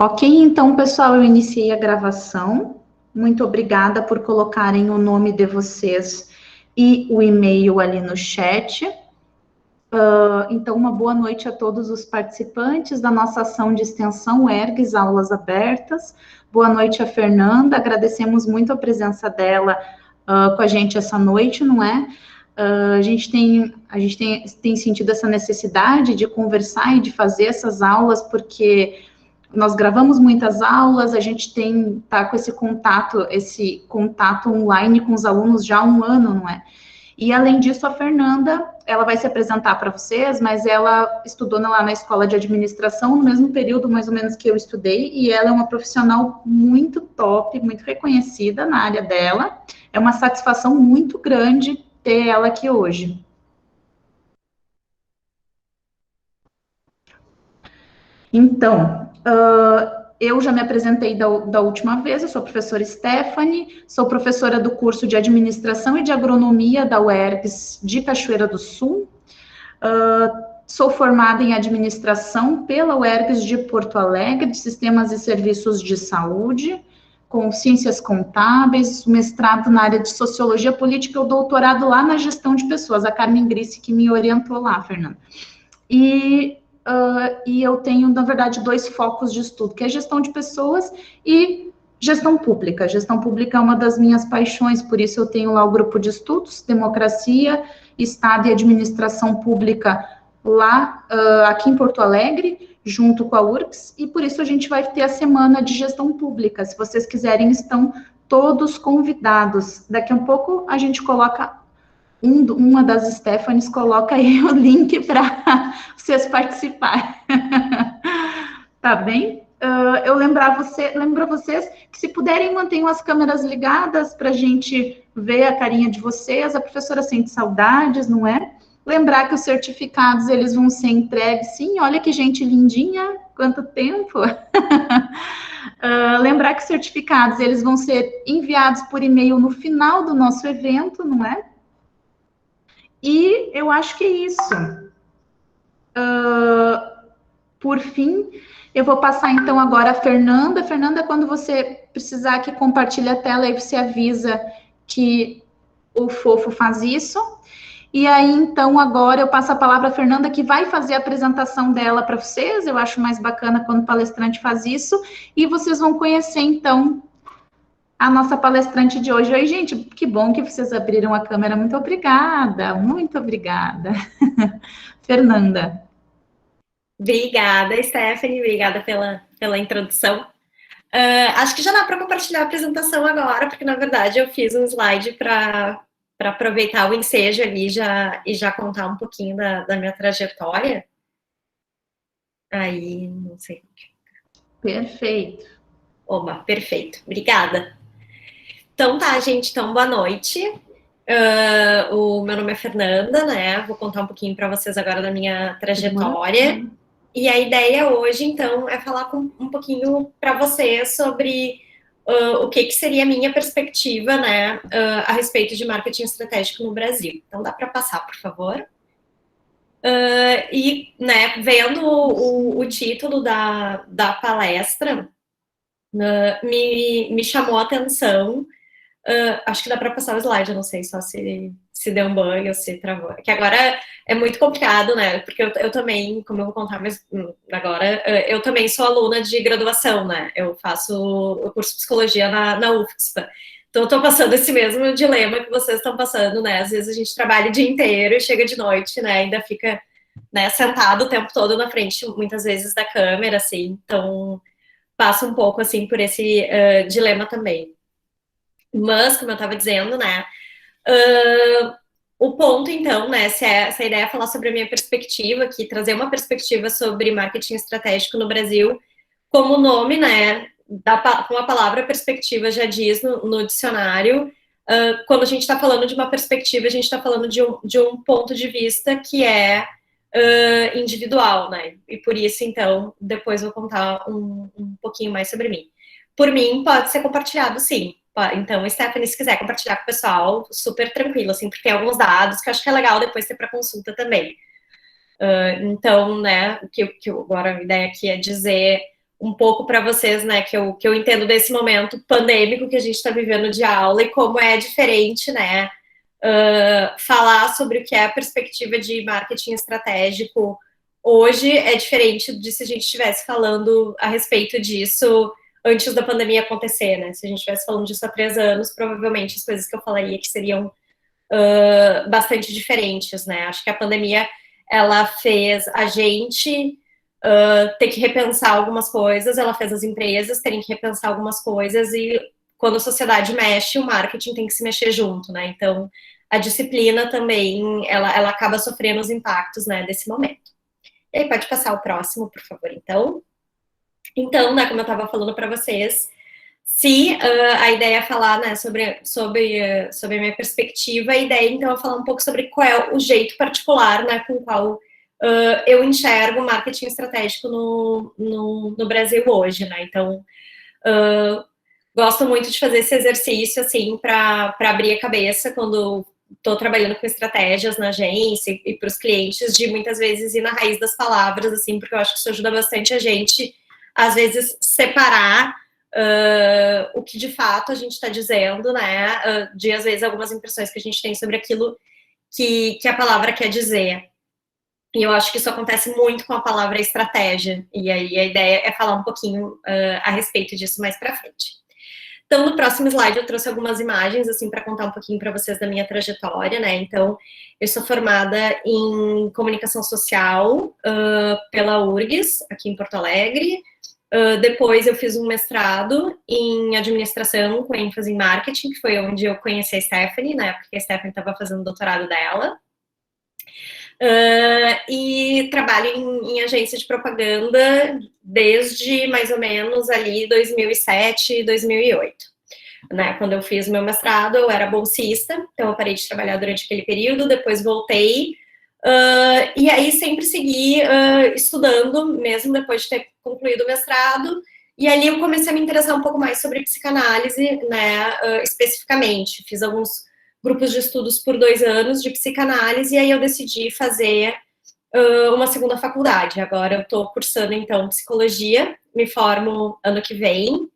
Ok, então, pessoal, eu iniciei a gravação. Muito obrigada por colocarem o nome de vocês e o e-mail ali no chat. Então, uma boa noite a todos os participantes da nossa ação de extensão ERGS Aulas Abertas. Boa noite a Fernanda, agradecemos muito a presença dela com a gente essa noite, não é? A gente tem sentido essa necessidade de conversar e de fazer essas aulas, porque nós gravamos muitas aulas, a gente tá com esse contato online com os alunos já há um ano, não é? E além disso, a Fernanda, ela vai se apresentar para vocês, mas ela estudou lá na escola de administração no mesmo período, mais ou menos, que eu estudei, e ela é uma profissional muito top, muito reconhecida na área dela. É uma satisfação muito grande ter ela aqui hoje. Então, eu já me apresentei da última vez, eu sou a professora Stephanie, sou professora do curso de Administração e de Agronomia da UERGS de Cachoeira do Sul, sou formada em Administração pela UERGS de Porto Alegre, de Sistemas e Serviços de Saúde, com Ciências Contábeis, mestrado na área de Sociologia Política e o doutorado lá na Gestão de Pessoas, a Carmen Grisse que me orientou lá, Fernanda. E eu tenho, na verdade, dois focos de estudo, que é gestão de pessoas e gestão pública. Gestão pública é uma das minhas paixões, por isso eu tenho lá o grupo de estudos, Democracia, Estado e Administração Pública, lá, aqui em Porto Alegre, junto com a URGS, e por isso a gente vai ter a semana de gestão pública. Se vocês quiserem, estão todos convidados. Daqui a um pouco a gente coloca uma das Stephanies coloca aí o link para vocês participarem. Tá bem? Eu lembro vocês que se puderem mantenham as câmeras ligadas para a gente ver a carinha de vocês. A professora sente saudades, não é? Lembrar que os certificados eles vão ser entregues, sim. Olha que gente lindinha, quanto tempo! Lembrar que os certificados eles vão ser enviados por e-mail no final do nosso evento, não é? E eu acho que é isso. Por fim, eu vou passar então agora a Fernanda. Fernanda, quando você precisar que compartilhe a tela, aí você avisa que o Fofo faz isso. E aí, então, agora eu passo a palavra à Fernanda, que vai fazer a apresentação dela para vocês. Eu acho mais bacana quando o palestrante faz isso. E vocês vão conhecer, então, a nossa palestrante de hoje. Oi, gente, que bom que vocês abriram a câmera. Muito obrigada, muito obrigada. Fernanda. Obrigada, Stephanie, obrigada pela introdução. Acho que já dá para compartilhar a apresentação agora, porque, na verdade, eu fiz um slide para aproveitar o ensejo ali e já contar um pouquinho da minha trajetória. Aí, não sei. Perfeito. Oba, perfeito. Obrigada. Então tá, gente. Então, boa noite. O meu nome é Fernanda, né? Vou contar um pouquinho para vocês agora da minha trajetória. E a ideia hoje, então, é falar um pouquinho para vocês sobre o que seria a minha perspectiva, né, a respeito de marketing estratégico no Brasil. Então, dá para passar, por favor? E, né, vendo o título da palestra, me chamou a atenção. Acho que dá para passar o slide, eu não sei só se deu um banho ou se travou. Que agora é muito complicado, né? Porque eu também, como eu vou contar mais agora, eu também sou aluna de graduação, né? Eu faço o curso de psicologia na UFSPA. Então, eu estou passando esse mesmo dilema que vocês estão passando, né? Às vezes a gente trabalha o dia inteiro e chega de noite, né? Ainda fica, né, sentado o tempo todo na frente, muitas vezes, da câmera, assim. Então, passa um pouco, assim, por esse dilema também. Mas, como eu estava dizendo, né, o ponto, então, né, se a ideia é falar sobre a minha perspectiva aqui, trazer uma perspectiva sobre marketing estratégico no Brasil, como o nome, né, com a palavra perspectiva já diz no dicionário, quando a gente está falando de uma perspectiva, a gente está falando de um ponto de vista que é individual, né, e por isso, então, depois vou contar um pouquinho mais sobre mim. Por mim, pode ser compartilhado, sim. Então, Stephanie, se quiser compartilhar com o pessoal, super tranquilo, assim, porque tem alguns dados que eu acho que é legal depois ter para consulta também. Então, né, o que agora a ideia aqui é dizer um pouco para vocês, né, que eu entendo desse momento pandêmico que a gente está vivendo de aula e como é diferente, né, falar sobre o que é a perspectiva de marketing estratégico hoje é diferente de se a gente estivesse falando a respeito disso antes da pandemia acontecer, né? Se a gente estivesse falando disso há 3 anos, provavelmente as coisas que eu falaria que seriam bastante diferentes, né? Acho que a pandemia, ela fez a gente ter que repensar algumas coisas, ela fez as empresas terem que repensar algumas coisas, e quando a sociedade mexe, o marketing tem que se mexer junto, né? Então, a disciplina também, ela acaba sofrendo os impactos, né, desse momento. E aí, pode passar o próximo, por favor, então. Então, né, como eu estava falando para vocês, se a ideia é falar, né, sobre a minha perspectiva, a ideia, então, é falar um pouco sobre qual é o jeito particular, né, com o qual eu enxergo o marketing estratégico no Brasil hoje, né, então, gosto muito de fazer esse exercício, assim, para abrir a cabeça quando estou trabalhando com estratégias na agência e para os clientes, de muitas vezes ir na raiz das palavras, assim, porque eu acho que isso ajuda bastante a gente, às vezes, separar o que de fato a gente está dizendo, né, de às vezes algumas impressões que a gente tem sobre aquilo que a palavra quer dizer. E eu acho que isso acontece muito com a palavra estratégia, e aí a ideia é falar um pouquinho a respeito disso mais para frente. Então, no próximo slide, eu trouxe algumas imagens, assim, para contar um pouquinho para vocês da minha trajetória, né? Então, eu sou formada em comunicação social pela URGS, aqui em Porto Alegre. Depois, eu fiz um mestrado em administração, com ênfase em marketing, que foi onde eu conheci a Stephanie, né? Porque a Stephanie estava fazendo o doutorado dela. E trabalho em agência de propaganda desde mais ou menos ali 2007, 2008. Né? Quando eu fiz o meu mestrado, eu era bolsista, então eu parei de trabalhar durante aquele período, depois voltei, e aí sempre segui estudando, mesmo depois de ter concluído o mestrado, e ali eu comecei a me interessar um pouco mais sobre psicanálise, né, especificamente. Fiz alguns grupos de estudos por 2 anos de psicanálise, e aí eu decidi fazer uma segunda faculdade. Agora eu estou cursando, então, psicologia, me formo ano que vem,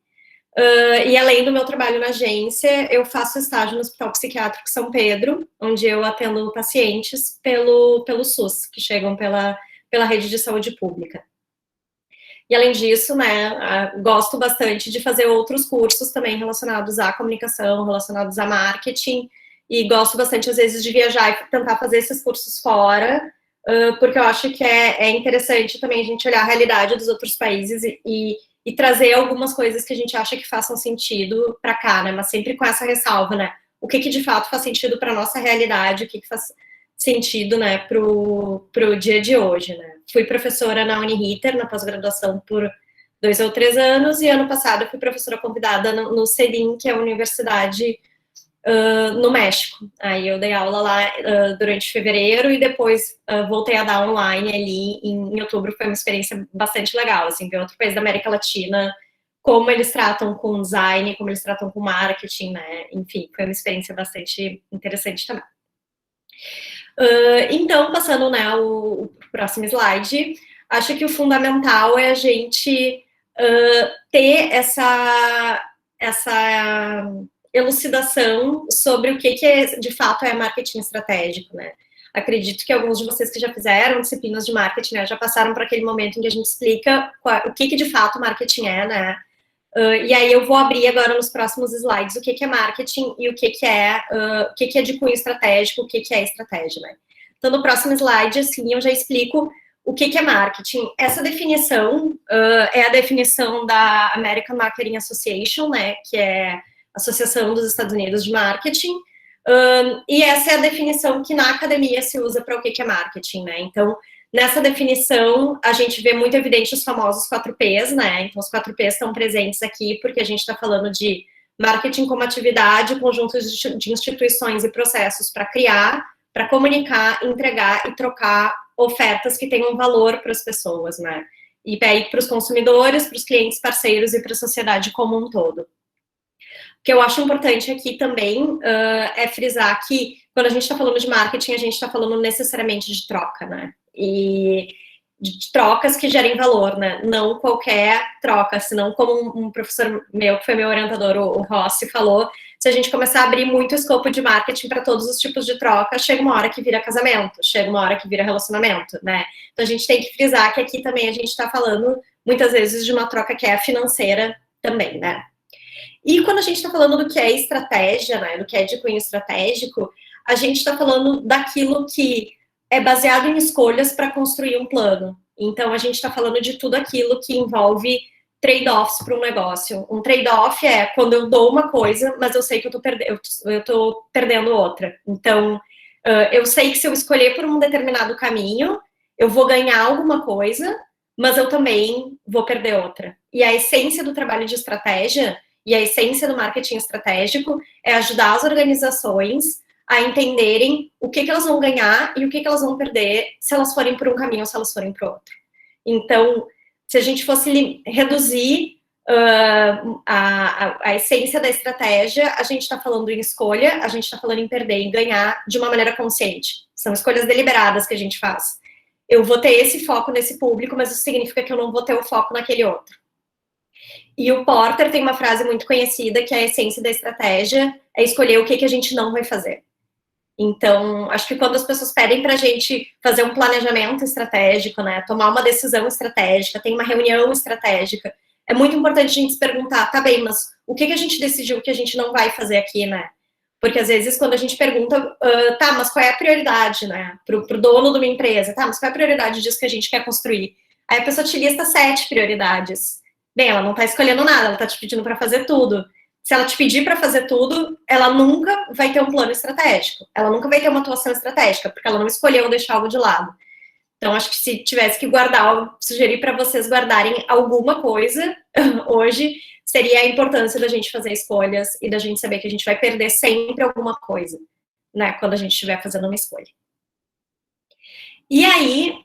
e além do meu trabalho na agência, eu faço estágio no Hospital Psiquiátrico São Pedro, onde eu atendo pacientes pelo SUS, que chegam pela rede de saúde pública. E além disso, né, gosto bastante de fazer outros cursos também relacionados à comunicação, relacionados a marketing, e gosto bastante, às vezes, de viajar e tentar fazer esses cursos fora, porque eu acho que é interessante também a gente olhar a realidade dos outros países e trazer algumas coisas que a gente acha que façam sentido para cá, né, mas sempre com essa ressalva, né, o que de fato faz sentido para nossa realidade, o que faz sentido, né, pro dia de hoje, né. Fui professora na Uniriter, na pós-graduação, por 2 ou 3 anos, e ano passado eu fui professora convidada no CELIM, que é a universidade no México. Aí eu dei aula lá durante fevereiro e depois voltei a dar online ali em outubro. Foi uma experiência bastante legal, assim, ver outro país da América Latina, como eles tratam com design, como eles tratam com marketing, né, enfim, foi uma experiência bastante interessante também. Então, passando, né, o próximo slide, acho que o fundamental é a gente ter essa elucidação sobre o que de fato é marketing estratégico, né? Acredito que alguns de vocês que já fizeram disciplinas de marketing, né, já passaram por aquele momento em que a gente explica o que de fato marketing é, né? E aí eu vou abrir agora nos próximos slides o que é marketing e o que é de cunho estratégico, o que é estratégia, né? Então, no próximo slide, assim, eu já explico o que é marketing. Essa definição é a definição da American Marketing Association, né, que é a Associação dos Estados Unidos de Marketing, e essa é a definição que na academia se usa para o que é marketing, né? Então, nessa definição, a gente vê muito evidente os famosos 4Ps, né? Então, os 4Ps estão presentes aqui porque a gente está falando de marketing como atividade, conjuntos de instituições e processos para criar, para comunicar, entregar e trocar ofertas que tenham valor para as pessoas, né? E aí para os consumidores, para os clientes, parceiros e para a sociedade como um todo. O que eu acho importante aqui também é frisar que quando a gente está falando de marketing, a gente está falando necessariamente de troca, né? E de trocas que gerem valor, né? Não qualquer troca, senão como um professor meu, que foi meu orientador, o Rossi, falou, se a gente começar a abrir muito o escopo de marketing para todos os tipos de troca, chega uma hora que vira casamento, chega uma hora que vira relacionamento, né? Então a gente tem que frisar que aqui também a gente está falando muitas vezes de uma troca que é financeira também, né? E quando a gente está falando do que é estratégia, né, do que é de cunho estratégico, a gente está falando daquilo que é baseado em escolhas para construir um plano. Então, a gente está falando de tudo aquilo que envolve trade-offs para um negócio. Um trade-off é quando eu dou uma coisa, mas eu sei que eu estou perdendo outra. Então, eu sei que se eu escolher por um determinado caminho, eu vou ganhar alguma coisa, mas eu também vou perder outra. E a essência do trabalho de estratégia e a essência do marketing estratégico é ajudar as organizações a entenderem o que elas vão ganhar e o que elas vão perder se elas forem por um caminho ou se elas forem para outro. Então, se a gente fosse reduzir a essência da estratégia, a gente está falando em escolha, a gente está falando em perder, em ganhar de uma maneira consciente. São escolhas deliberadas que a gente faz. Eu vou ter esse foco nesse público, mas isso significa que eu não vou ter o foco naquele outro. E o Porter tem uma frase muito conhecida que é a essência da estratégia é escolher o que a gente não vai fazer. Então, acho que quando as pessoas pedem para a gente fazer um planejamento estratégico, né, tomar uma decisão estratégica, tem uma reunião estratégica, é muito importante a gente se perguntar, tá bem, mas o que a gente decidiu que a gente não vai fazer aqui, né? Porque às vezes quando a gente pergunta, tá, mas qual é a prioridade, né, pro dono de uma empresa, tá, mas qual é a prioridade disso que a gente quer construir? Aí a pessoa te lista 7 prioridades. Bem, ela não está escolhendo nada, ela está te pedindo para fazer tudo. Se ela te pedir para fazer tudo, ela nunca vai ter um plano estratégico. Ela nunca vai ter uma atuação estratégica, porque ela não escolheu deixar algo de lado. Então, acho que se tivesse que guardar, sugerir para vocês guardarem alguma coisa hoje, seria a importância da gente fazer escolhas e da gente saber que a gente vai perder sempre alguma coisa, né, quando a gente estiver fazendo uma escolha. E aí,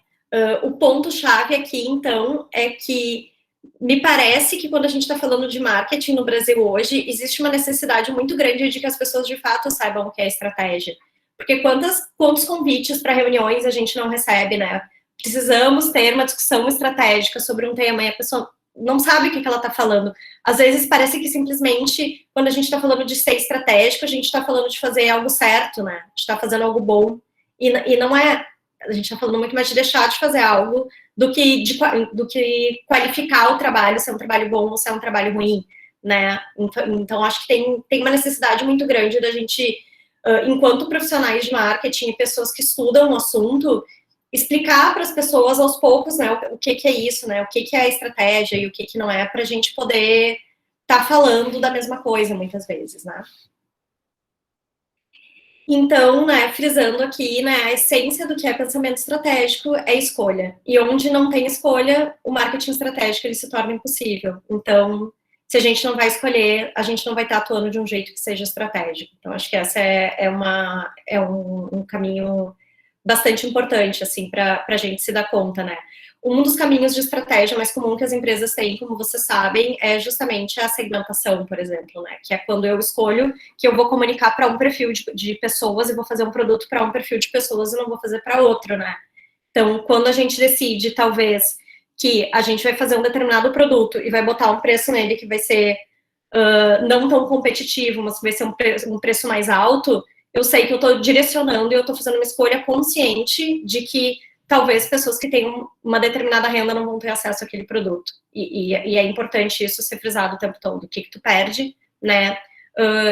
o ponto-chave aqui, então, é que me parece que quando a gente está falando de marketing no Brasil hoje, existe uma necessidade muito grande de que as pessoas de fato saibam o que é estratégia. Porque quantos convites para reuniões a gente não recebe, né? Precisamos ter uma discussão estratégica sobre um tema e a pessoa não sabe o que ela está falando. Às vezes parece que simplesmente, quando a gente está falando de ser estratégico, a gente está falando de fazer algo certo, né? A gente está fazendo algo bom. E não é... A gente está falando muito mais de deixar de fazer algo do que qualificar o trabalho, se é um trabalho bom ou se é um trabalho ruim, né? Então acho que tem uma necessidade muito grande da gente, enquanto profissionais de marketing e pessoas que estudam o assunto, explicar para as pessoas aos poucos, né, o que é isso, né? O que é a estratégia e o que não é, para a gente poder estar falando da mesma coisa muitas vezes, né? Então, né, frisando aqui, né, a essência do que é pensamento estratégico é escolha. E onde não tem escolha, o marketing estratégico ele se torna impossível. Então, se a gente não vai escolher, a gente não vai estar atuando de um jeito que seja estratégico. Então, acho que essa é um caminho bastante importante, assim, para a gente se dar conta, né. Um dos caminhos de estratégia mais comum que as empresas têm, como vocês sabem, é justamente a segmentação, por exemplo, né? Que é quando eu escolho que eu vou comunicar para um perfil de pessoas e vou fazer um produto para um perfil de pessoas e não vou fazer para outro, né? Então, quando a gente decide, talvez, que a gente vai fazer um determinado produto e vai botar um preço nele que vai ser não tão competitivo, mas vai ser um preço mais alto, eu sei que eu estou direcionando e eu estou fazendo uma escolha consciente de que talvez pessoas que tenham uma determinada renda não vão ter acesso àquele produto. E é importante isso ser frisado o tempo todo. O que tu perde, né?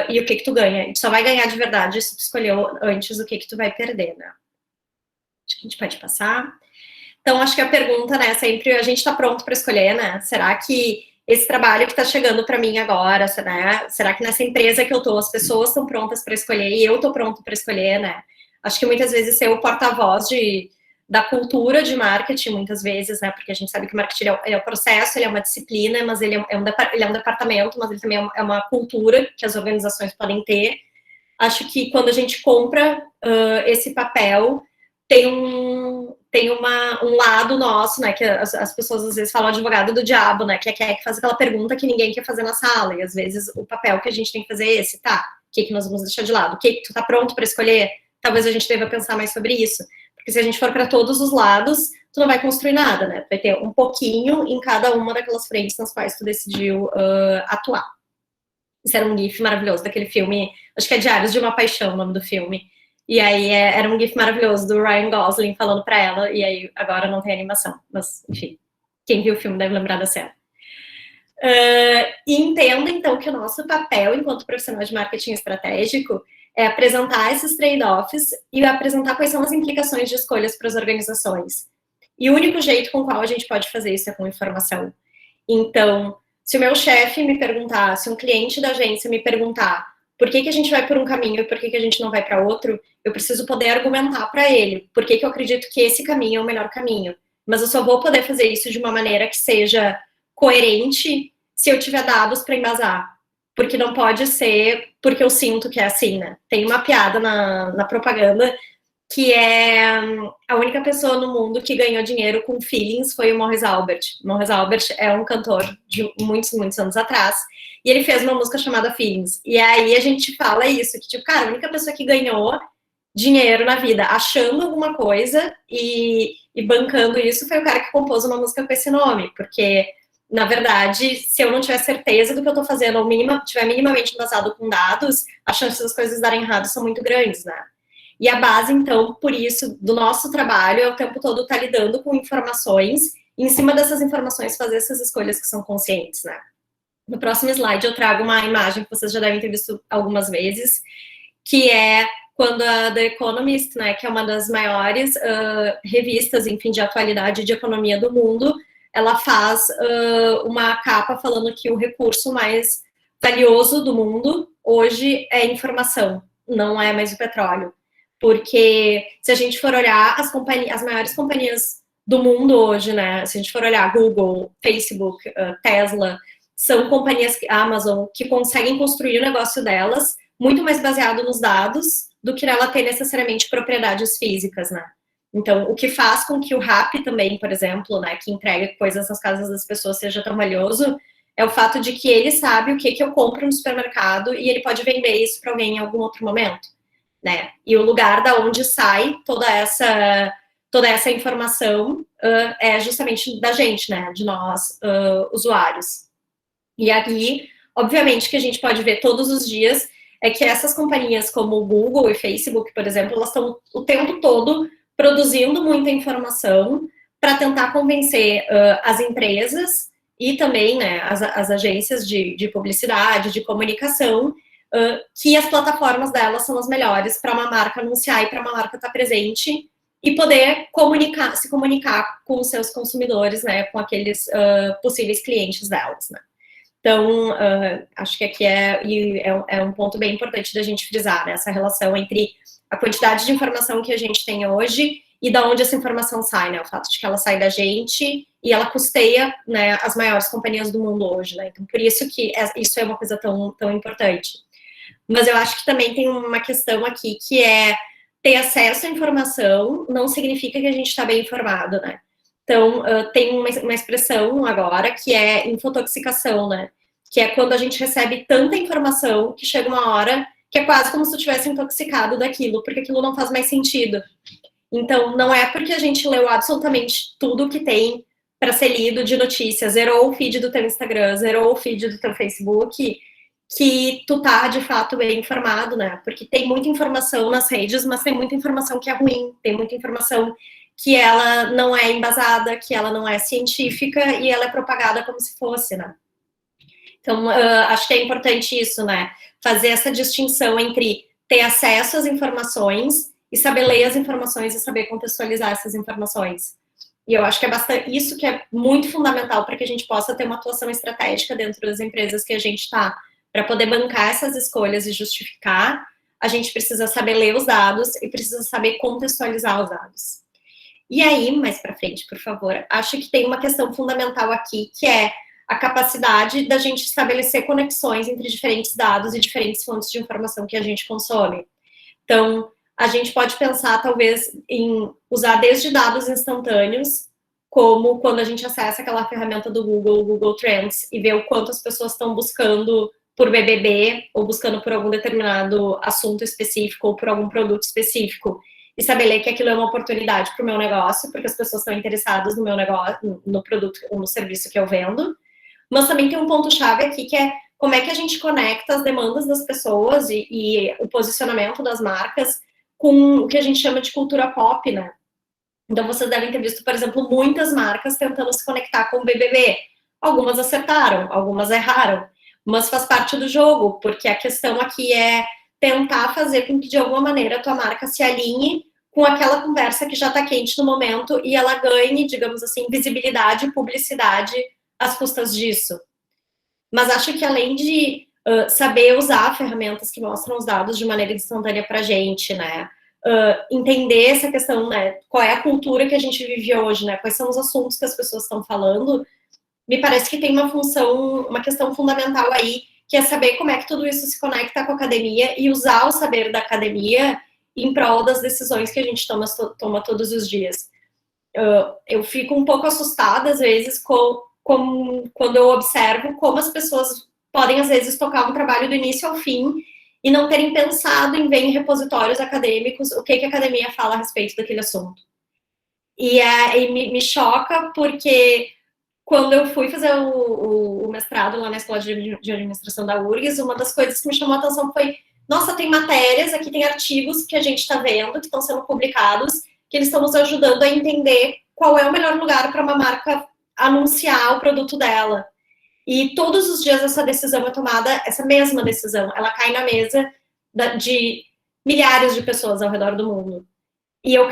E o que tu ganha. E tu só vai ganhar de verdade se tu escolheu antes o que tu vai perder, né? Acho que a gente pode passar. Então, acho que a pergunta, né, sempre a gente está pronto para escolher, né? Será que esse trabalho que está chegando para mim agora, né? Será que nessa empresa que eu tô, as pessoas estão prontas para escolher e eu tô pronto para escolher, né? Acho que muitas vezes ser o porta-voz da cultura de marketing, muitas vezes, né, porque a gente sabe que o marketing é um processo, ele é uma disciplina, mas ele é um departamento, mas ele também é uma cultura que as organizações podem ter. Acho que quando a gente compra esse papel, tem um lado nosso, né, que as pessoas às vezes falam advogado do diabo, né, que faz aquela pergunta que ninguém quer fazer na sala, e às vezes o papel que a gente tem que fazer é esse, tá, o que nós vamos deixar de lado? O que tu tá pronto para escolher? Talvez a gente deva pensar mais sobre isso. Porque se a gente for para todos os lados, tu não vai construir nada, né? Tu vai ter um pouquinho em cada uma daquelas frentes nas quais tu decidiu atuar. Isso era um gif maravilhoso daquele filme, acho que é Diários de uma Paixão, o nome do filme. E aí era um gif maravilhoso do Ryan Gosling falando pra ela, e aí agora não tem animação, mas enfim, quem viu o filme deve lembrar da cena. E entenda, então, que o nosso papel enquanto profissional de marketing estratégico é apresentar esses trade-offs e apresentar quais são as implicações de escolhas para as organizações. E o único jeito com o qual a gente pode fazer isso é com informação. Então, se o meu chefe me perguntar, se um cliente da agência me perguntar por que a gente vai por um caminho e por que a gente não vai para outro, eu preciso poder argumentar para ele por que eu acredito que esse caminho é o melhor caminho. Mas eu só vou poder fazer isso de uma maneira que seja coerente se eu tiver dados para embasar. Porque não pode ser porque eu sinto que é assim, né? Tem uma piada na propaganda que é a única pessoa no mundo que ganhou dinheiro com feelings foi o Morris Albert. Morris Albert é um cantor de muitos, muitos anos atrás, e ele fez uma música chamada Feelings. E aí a gente fala isso, que tipo, cara, a única pessoa que ganhou dinheiro na vida achando alguma coisa e bancando isso foi o cara que compôs uma música com esse nome, porque, na verdade, se eu não tiver certeza do que eu tô fazendo, ou tiver minimamente embasado com dados, as chances das coisas darem errado são muito grandes, né? E a base, então, por isso, do nosso trabalho é o tempo todo estar lidando com informações e, em cima dessas informações, fazer essas escolhas que são conscientes, né? No próximo slide, eu trago uma imagem que vocês já devem ter visto algumas vezes, que é quando a The Economist, né, que é uma das maiores revistas, enfim, de atualidade de economia do mundo, ela faz uma capa falando que o recurso mais valioso do mundo hoje é informação, não é mais o petróleo. Porque se a gente for olhar as maiores companhias do mundo hoje, né? Se a gente for olhar Google, Facebook, Tesla, são companhias, Amazon, que conseguem construir o negócio delas muito mais baseado nos dados do que ela ter necessariamente propriedades físicas, né? Então, o que faz com que o Rappi também, por exemplo, né, que entrega coisas nas casas das pessoas, seja tão valioso, é o fato de que ele sabe o que eu compro no supermercado e ele pode vender isso para alguém em algum outro momento. Né? E o lugar da onde sai toda essa informação é justamente da gente, né? De nós, usuários. E aqui, obviamente, que a gente pode ver todos os dias é que essas companhias como o Google e Facebook, por exemplo, elas estão o tempo todo produzindo muita informação para tentar convencer as empresas e também, né, as agências de publicidade, de comunicação, que as plataformas delas são as melhores para uma marca anunciar e para uma marca estar presente e poder se comunicar com os seus consumidores, né, com aqueles possíveis clientes delas, né. Então, acho que aqui é um ponto bem importante da gente frisar, né, essa relação entre a quantidade de informação que a gente tem hoje e da onde essa informação sai, né, o fato de que ela sai da gente e ela custeia, né, as maiores companhias do mundo hoje, né, então por isso que isso é uma coisa tão importante. Mas eu acho que também tem uma questão aqui que é ter acesso à informação não significa que a gente está bem informado, né? Então, tem uma expressão agora que é infotoxicação, né? Que é quando a gente recebe tanta informação que chega uma hora que é quase como se eu tivesse intoxicado daquilo, porque aquilo não faz mais sentido. Então, não é porque a gente leu absolutamente tudo que tem para ser lido de notícias, zerou o feed do teu Instagram, zerou o feed do teu Facebook, que tu tá, de fato, bem informado, né? Porque tem muita informação nas redes, mas tem muita informação que é ruim, tem muita informação que ela não é embasada, que ela não é científica e ela é propagada como se fosse, né? Então, acho que é importante isso, né? Fazer essa distinção entre ter acesso às informações e saber ler as informações e saber contextualizar essas informações. E eu acho que é bastante isso que é muito fundamental para que a gente possa ter uma atuação estratégica dentro das empresas que a gente está. Para poder bancar essas escolhas e justificar, a gente precisa saber ler os dados e precisa saber contextualizar os dados. E aí, mais para frente, por favor, acho que tem uma questão fundamental aqui, que é a capacidade da gente estabelecer conexões entre diferentes dados e diferentes fontes de informação que a gente consome. Então, a gente pode pensar, talvez, em usar desde dados instantâneos, como quando a gente acessa aquela ferramenta do Google, o Google Trends, e vê o quanto as pessoas estão buscando por BBB, ou buscando por algum determinado assunto específico, ou por algum produto específico. e saber ler que aquilo é uma oportunidade para o meu negócio, porque as pessoas estão interessadas no meu negócio, no produto ou no serviço que eu vendo. Mas também tem um ponto-chave aqui, que é como é que a gente conecta as demandas das pessoas e o posicionamento das marcas com o que a gente chama de cultura pop, né? Então, vocês devem ter visto, por exemplo, muitas marcas tentando se conectar com o BBB. Algumas acertaram, algumas erraram, mas faz parte do jogo, porque a questão aqui é tentar fazer com que, de alguma maneira, a tua marca se alinhe com aquela conversa que já está quente no momento e ela ganhe, digamos assim, visibilidade e publicidade às custas disso. Mas acho que além de saber usar ferramentas que mostram os dados de maneira instantânea para a gente, né? Entender essa questão, né? Qual é a cultura que a gente vive hoje, né? Quais são os assuntos que as pessoas estão falando. Me parece que tem uma questão fundamental aí, que é saber como é que tudo isso se conecta com a academia e usar o saber da academia em prol das decisões que a gente toma todos os dias. Eu fico um pouco assustada, às vezes, quando eu observo como as pessoas podem, às vezes, tocar um trabalho do início ao fim e não terem pensado em ver em repositórios acadêmicos o que a academia fala a respeito daquele assunto. E me choca porque quando eu fui fazer o mestrado lá na Escola de Administração da URGS, uma das coisas que me chamou a atenção foi, nossa, tem matérias, aqui tem artigos que a gente está vendo, que estão sendo publicados, que eles estão nos ajudando a entender qual é o melhor lugar para uma marca anunciar o produto dela. E todos os dias essa decisão é tomada, essa mesma decisão, ela cai na mesa de milhares de pessoas ao redor do mundo. E eu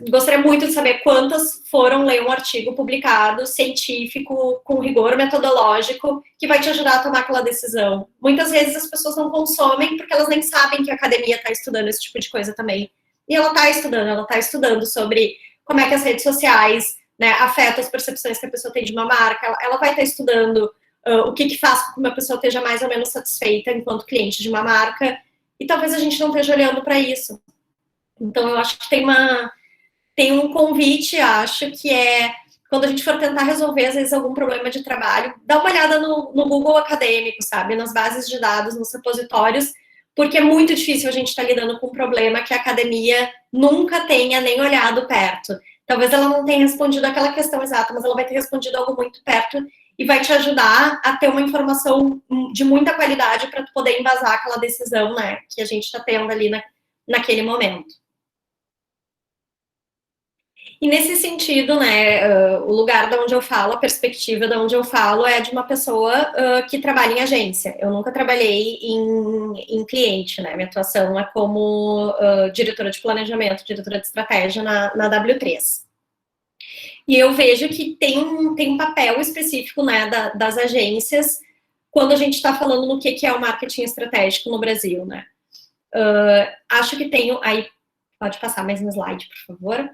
gostaria muito de saber quantas foram ler um artigo publicado, científico, com rigor metodológico, que vai te ajudar a tomar aquela decisão. Muitas vezes as pessoas não consomem porque elas nem sabem que a academia está estudando esse tipo de coisa também. E ela está estudando sobre como é que as redes sociais, né, afetam as percepções que a pessoa tem de uma marca. Ela vai estar estudando o que faz com que uma pessoa esteja mais ou menos satisfeita enquanto cliente de uma marca. E talvez a gente não esteja olhando para isso. Então, eu acho que tem um convite, acho, que é quando a gente for tentar resolver, às vezes, algum problema de trabalho, dá uma olhada no Google acadêmico, sabe? Nas bases de dados, nos repositórios, porque é muito difícil a gente estar lidando com um problema que a academia nunca tenha nem olhado perto. Talvez ela não tenha respondido aquela questão exata, mas ela vai ter respondido algo muito perto e vai te ajudar a ter uma informação de muita qualidade para tu poder embasar aquela decisão, né, que a gente está tendo ali naquele momento. E nesse sentido, né, o lugar de onde eu falo, a perspectiva de onde eu falo é de uma pessoa que trabalha em agência. Eu nunca trabalhei em cliente, né? Minha atuação é como diretora de planejamento, diretora de estratégia na W3. E eu vejo que tem um papel específico, né, das agências quando a gente está falando no que é o marketing estratégico no Brasil, né? Acho que tem... Aí, pode passar mais um slide, por favor.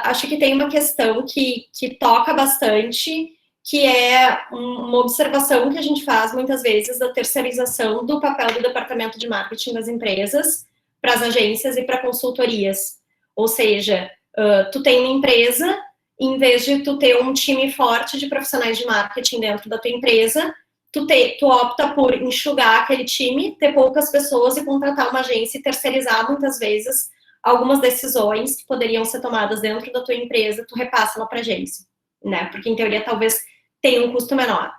Acho que tem uma questão que toca bastante, que é uma observação que a gente faz muitas vezes da terceirização do papel do departamento de marketing das empresas para as agências e para consultorias. Ou seja, tu tem uma empresa, em vez de tu ter um time forte de profissionais de marketing dentro da tua empresa, tu opta por enxugar aquele time, ter poucas pessoas e contratar uma agência e terceirizar muitas vezes algumas decisões que poderiam ser tomadas dentro da tua empresa, tu repassa ela para a agência, né? Porque, em teoria, talvez tenha um custo menor.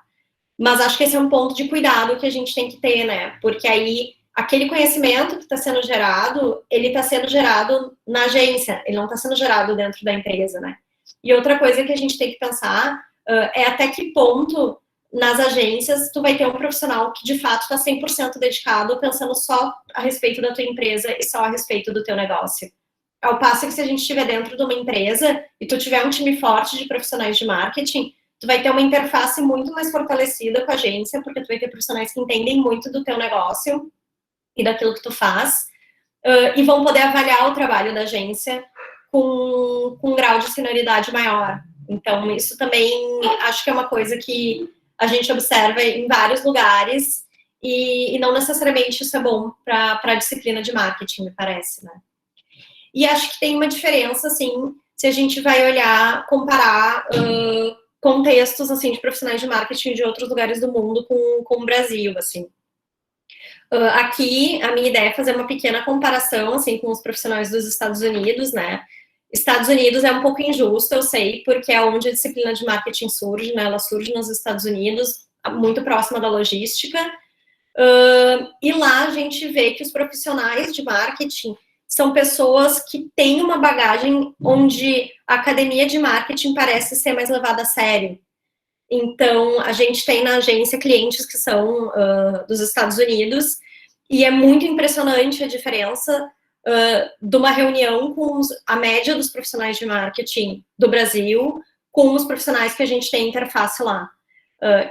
Mas acho que esse é um ponto de cuidado que a gente tem que ter, né? Porque aí, aquele conhecimento que está sendo gerado, ele está sendo gerado na agência, ele não está sendo gerado dentro da empresa, né? E outra coisa que a gente tem que pensar é até que ponto nas agências, tu vai ter um profissional que, de fato, está 100% dedicado, pensando só a respeito da tua empresa e só a respeito do teu negócio. Ao passo que, se a gente estiver dentro de uma empresa e tu tiver um time forte de profissionais de marketing, tu vai ter uma interface muito mais fortalecida com a agência, porque tu vai ter profissionais que entendem muito do teu negócio e daquilo que tu faz, e vão poder avaliar o trabalho da agência com um grau de senioridade maior. Então, isso também acho que é uma coisa que a gente observa em vários lugares e não necessariamente isso é bom para a disciplina de marketing, me parece, né? E acho que tem uma diferença, assim, se a gente vai olhar, comparar contextos, assim, de profissionais de marketing de outros lugares do mundo com o Brasil, assim. Aqui, a minha ideia é fazer uma pequena comparação, assim, com os profissionais dos Estados Unidos, né? Estados Unidos é um pouco injusto, eu sei, porque é onde a disciplina de marketing surge, né? Ela surge nos Estados Unidos, muito próxima da logística. E lá a gente vê que os profissionais de marketing são pessoas que têm uma bagagem onde a academia de marketing parece ser mais levada a sério. Então, a gente tem na agência clientes que são dos Estados Unidos, e é muito impressionante a diferença de uma reunião com a média dos profissionais de marketing do Brasil com os profissionais que a gente tem interface lá.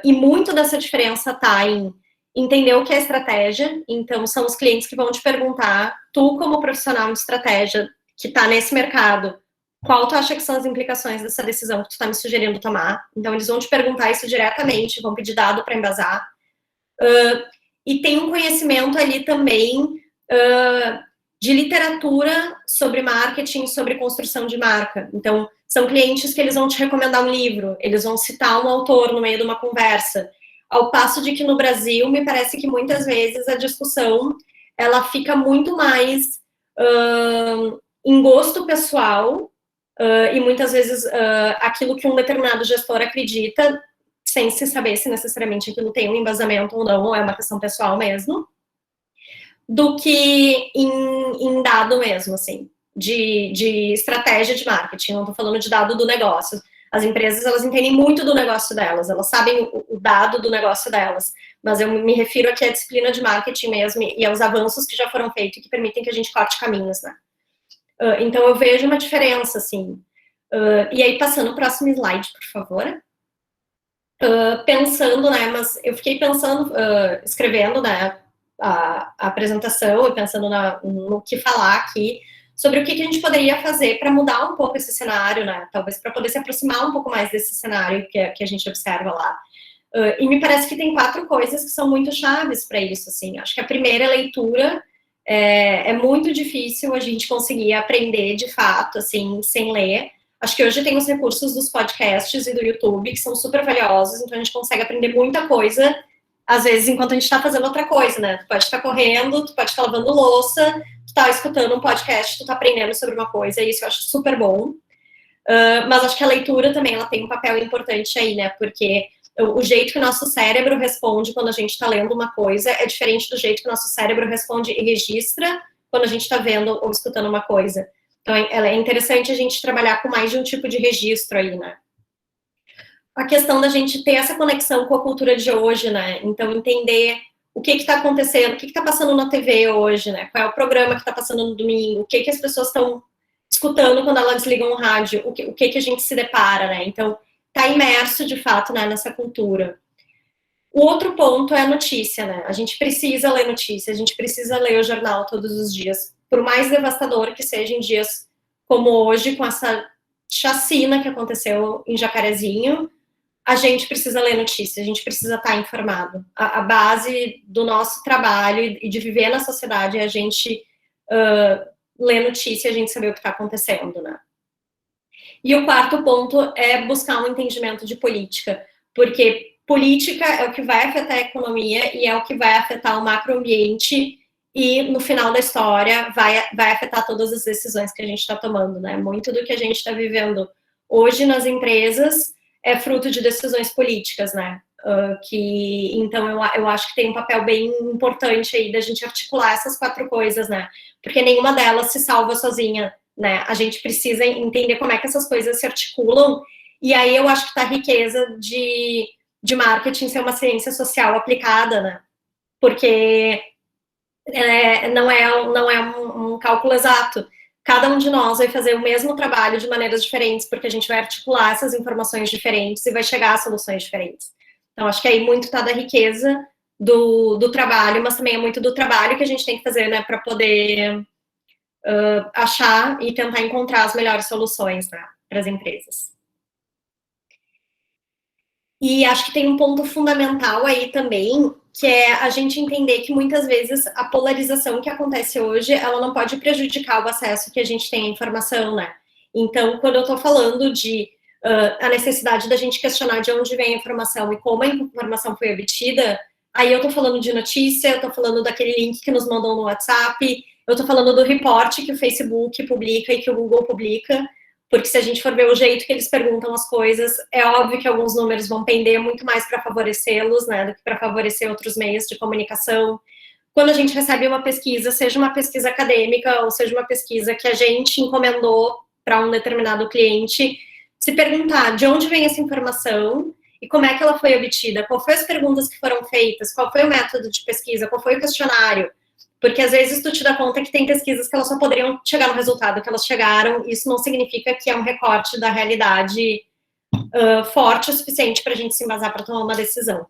E muito dessa diferença está em entender o que é estratégia. Então, são os clientes que vão te perguntar, tu como profissional de estratégia que está nesse mercado, qual tu acha que são as implicações dessa decisão que tu está me sugerindo tomar? Então, eles vão te perguntar isso diretamente, vão pedir dado para embasar. E tem um conhecimento ali também de literatura sobre marketing, sobre construção de marca. Então, são clientes que eles vão te recomendar um livro, eles vão citar um autor no meio de uma conversa. Ao passo de que no Brasil, me parece que muitas vezes a discussão, ela fica muito mais em gosto pessoal, e muitas vezes aquilo que um determinado gestor acredita, sem se saber se necessariamente aquilo tem um embasamento ou não, ou é uma questão pessoal mesmo, do que em dado mesmo, assim, de estratégia de marketing. Não estou falando de dado do negócio. As empresas, elas entendem muito do negócio delas, elas sabem o dado do negócio delas, mas eu me refiro aqui à disciplina de marketing mesmo e aos avanços que já foram feitos e que permitem que a gente corte caminhos, né? Então, eu vejo uma diferença, assim. E aí, passando o próximo slide, por favor. Pensando, né, mas eu fiquei pensando, escrevendo, né, a apresentação e pensando no que falar aqui, sobre o que a gente poderia fazer para mudar um pouco esse cenário, né, talvez para poder se aproximar um pouco mais desse cenário que a gente observa lá. E me parece que tem 4 coisas que são muito chaves para isso, assim. Acho que a primeira é a leitura. É muito difícil a gente conseguir aprender de fato, assim, sem ler. Acho que hoje tem os recursos dos podcasts e do YouTube, que são super valiosos, então a gente consegue aprender muita coisa, às vezes, enquanto a gente está fazendo outra coisa, né? Tu pode estar correndo, tu pode estar lavando louça, tu tá escutando um podcast, tu tá aprendendo sobre uma coisa, e isso eu acho super bom. Mas acho que a leitura também, ela tem um papel importante aí, né? Porque o jeito que o nosso cérebro responde quando a gente está lendo uma coisa é diferente do jeito que o nosso cérebro responde e registra quando a gente está vendo ou escutando uma coisa. Então, é interessante a gente trabalhar com mais de um tipo de registro aí, né? A questão da gente ter essa conexão com a cultura de hoje, né? Então, entender o que está acontecendo, o que está passando na TV hoje, né? Qual é o programa que está passando no domingo, o que as pessoas estão escutando quando elas desligam o rádio, o que a gente se depara, né? Então, tá imerso, de fato, né, nessa cultura. O outro ponto é a notícia, né? A gente precisa ler notícia, a gente precisa ler o jornal todos os dias. Por mais devastador que seja em dias como hoje, com essa chacina que aconteceu em Jacarezinho, a gente precisa ler notícia, a gente precisa estar informado. A base do nosso trabalho e de viver na sociedade é a gente ler notícia, a gente saber o que está acontecendo, né? E o quarto ponto é buscar um entendimento de política, porque política é o que vai afetar a economia e é o que vai afetar o macroambiente e, no final da história, vai afetar todas as decisões que a gente está tomando, né? Muito do que a gente está vivendo hoje nas empresas é fruto de decisões políticas, né? Então, eu acho que tem um papel bem importante aí da gente articular essas 4 coisas, né? Porque nenhuma delas se salva sozinha, né? A gente precisa entender como é que essas coisas se articulam, e aí eu acho que tá a riqueza de marketing ser uma ciência social aplicada, né? Porque não é um cálculo exato. Cada um de nós vai fazer o mesmo trabalho de maneiras diferentes, porque a gente vai articular essas informações diferentes e vai chegar a soluções diferentes. Então, acho que aí muito tá da riqueza do trabalho, mas também é muito do trabalho que a gente tem que fazer, né, para poder achar e tentar encontrar as melhores soluções, né, para as empresas. E acho que tem um ponto fundamental aí também, que é a gente entender que muitas vezes a polarização que acontece hoje, ela não pode prejudicar o acesso que a gente tem à informação, né? Então, quando eu estou falando de a necessidade da gente questionar de onde vem a informação e como a informação foi obtida, Aí eu tô falando de notícia, eu tô falando daquele link que nos mandam no WhatsApp, eu tô falando do reporte que o Facebook publica e que o Google publica, porque se a gente for ver o jeito que eles perguntam as coisas, é óbvio que alguns números vão pender muito mais para favorecê-los, né, do que para favorecer outros meios de comunicação. Quando a gente recebe uma pesquisa, seja uma pesquisa acadêmica ou seja uma pesquisa que a gente encomendou para um determinado cliente, se perguntar de onde vem essa informação e como é que ela foi obtida, qual foram as perguntas que foram feitas, qual foi o método de pesquisa, qual foi o questionário, porque às vezes tu te dá conta que tem pesquisas que elas só poderiam chegar no resultado que elas chegaram, isso não significa que é um recorte da realidade forte o suficiente para a gente se embasar para tomar uma decisão.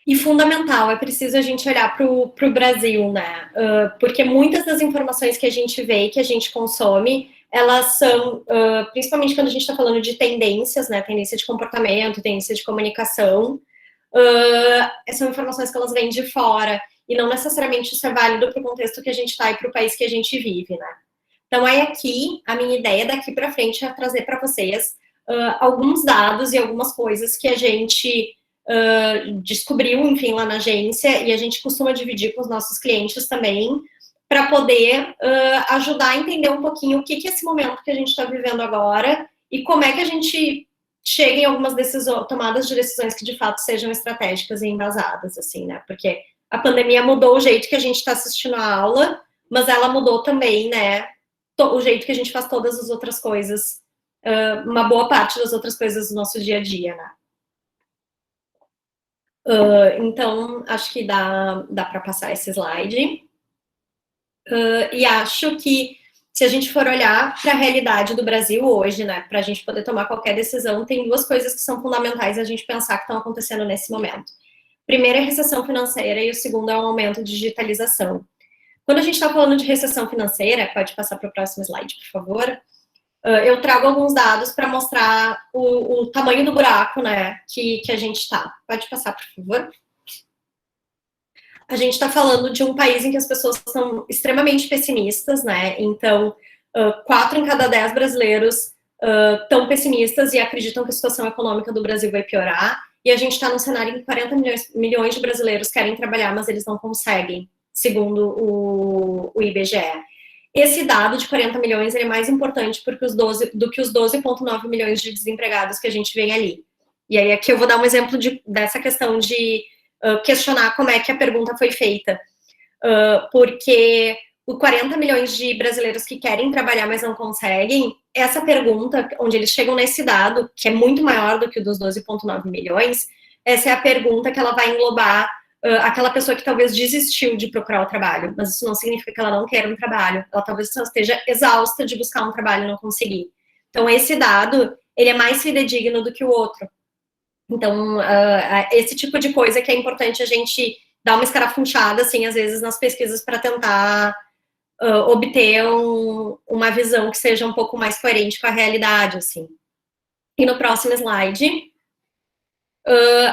E fundamental, é preciso a gente olhar para o Brasil, né? Porque muitas das informações que a gente vê, que a gente consome, elas são, principalmente quando a gente está falando de tendências, né? Tendência de comportamento, tendência de comunicação, são informações que elas vêm de fora, e não necessariamente isso é válido para o contexto que a gente está e para o país que a gente vive, né? Então, aí aqui, a minha ideia daqui para frente é trazer para vocês alguns dados e algumas coisas que a gente descobriu, enfim, lá na agência, e a gente costuma dividir com os nossos clientes também, para poder ajudar a entender um pouquinho o que é esse momento que a gente está vivendo agora e como é que a gente chega em algumas tomadas de decisões que de fato sejam estratégicas e embasadas, assim, né? Porque a pandemia mudou o jeito que a gente está assistindo a aula, mas ela mudou também, né? O jeito que a gente faz todas as outras coisas, uma boa parte das outras coisas do nosso dia a dia, né? Então, acho que dá para passar esse slide. E acho que, se a gente for olhar para a realidade do Brasil hoje, né, para a gente poder tomar qualquer decisão, tem duas coisas que são fundamentais a gente pensar que estão acontecendo nesse momento. Primeiro é a recessão financeira e o segundo é o aumento de digitalização. Quando a gente está falando de recessão financeira, pode passar para o próximo slide, por favor. Eu trago alguns dados para mostrar o tamanho do buraco, né, que a gente está. Pode passar, por favor. A gente está falando de um país em que as pessoas são extremamente pessimistas, né? Então, 4 em cada 10 brasileiros estão pessimistas e acreditam que a situação econômica do Brasil vai piorar. E a gente está num cenário em que 40 milhões de brasileiros querem trabalhar, mas eles não conseguem, segundo o IBGE. Esse dado de 40 milhões é mais importante do que os 12,9 milhões de desempregados que a gente vê ali. E aí aqui eu vou dar um exemplo dessa questão de questionar como é que a pergunta foi feita. Porque os 40 milhões de brasileiros que querem trabalhar, mas não conseguem, essa pergunta, onde eles chegam nesse dado, que é muito maior do que o dos 12,9 milhões, essa é a pergunta que ela vai englobar aquela pessoa que talvez desistiu de procurar o trabalho, mas isso não significa que ela não quer um trabalho, ela talvez só esteja exausta de buscar um trabalho e não conseguir. Então, esse dado, ele é mais fidedigno do que o outro. Então, esse tipo de coisa que é importante a gente dar uma escarafunchada, assim, às vezes, nas pesquisas para tentar obter uma visão que seja um pouco mais coerente com a realidade, assim. E no próximo slide,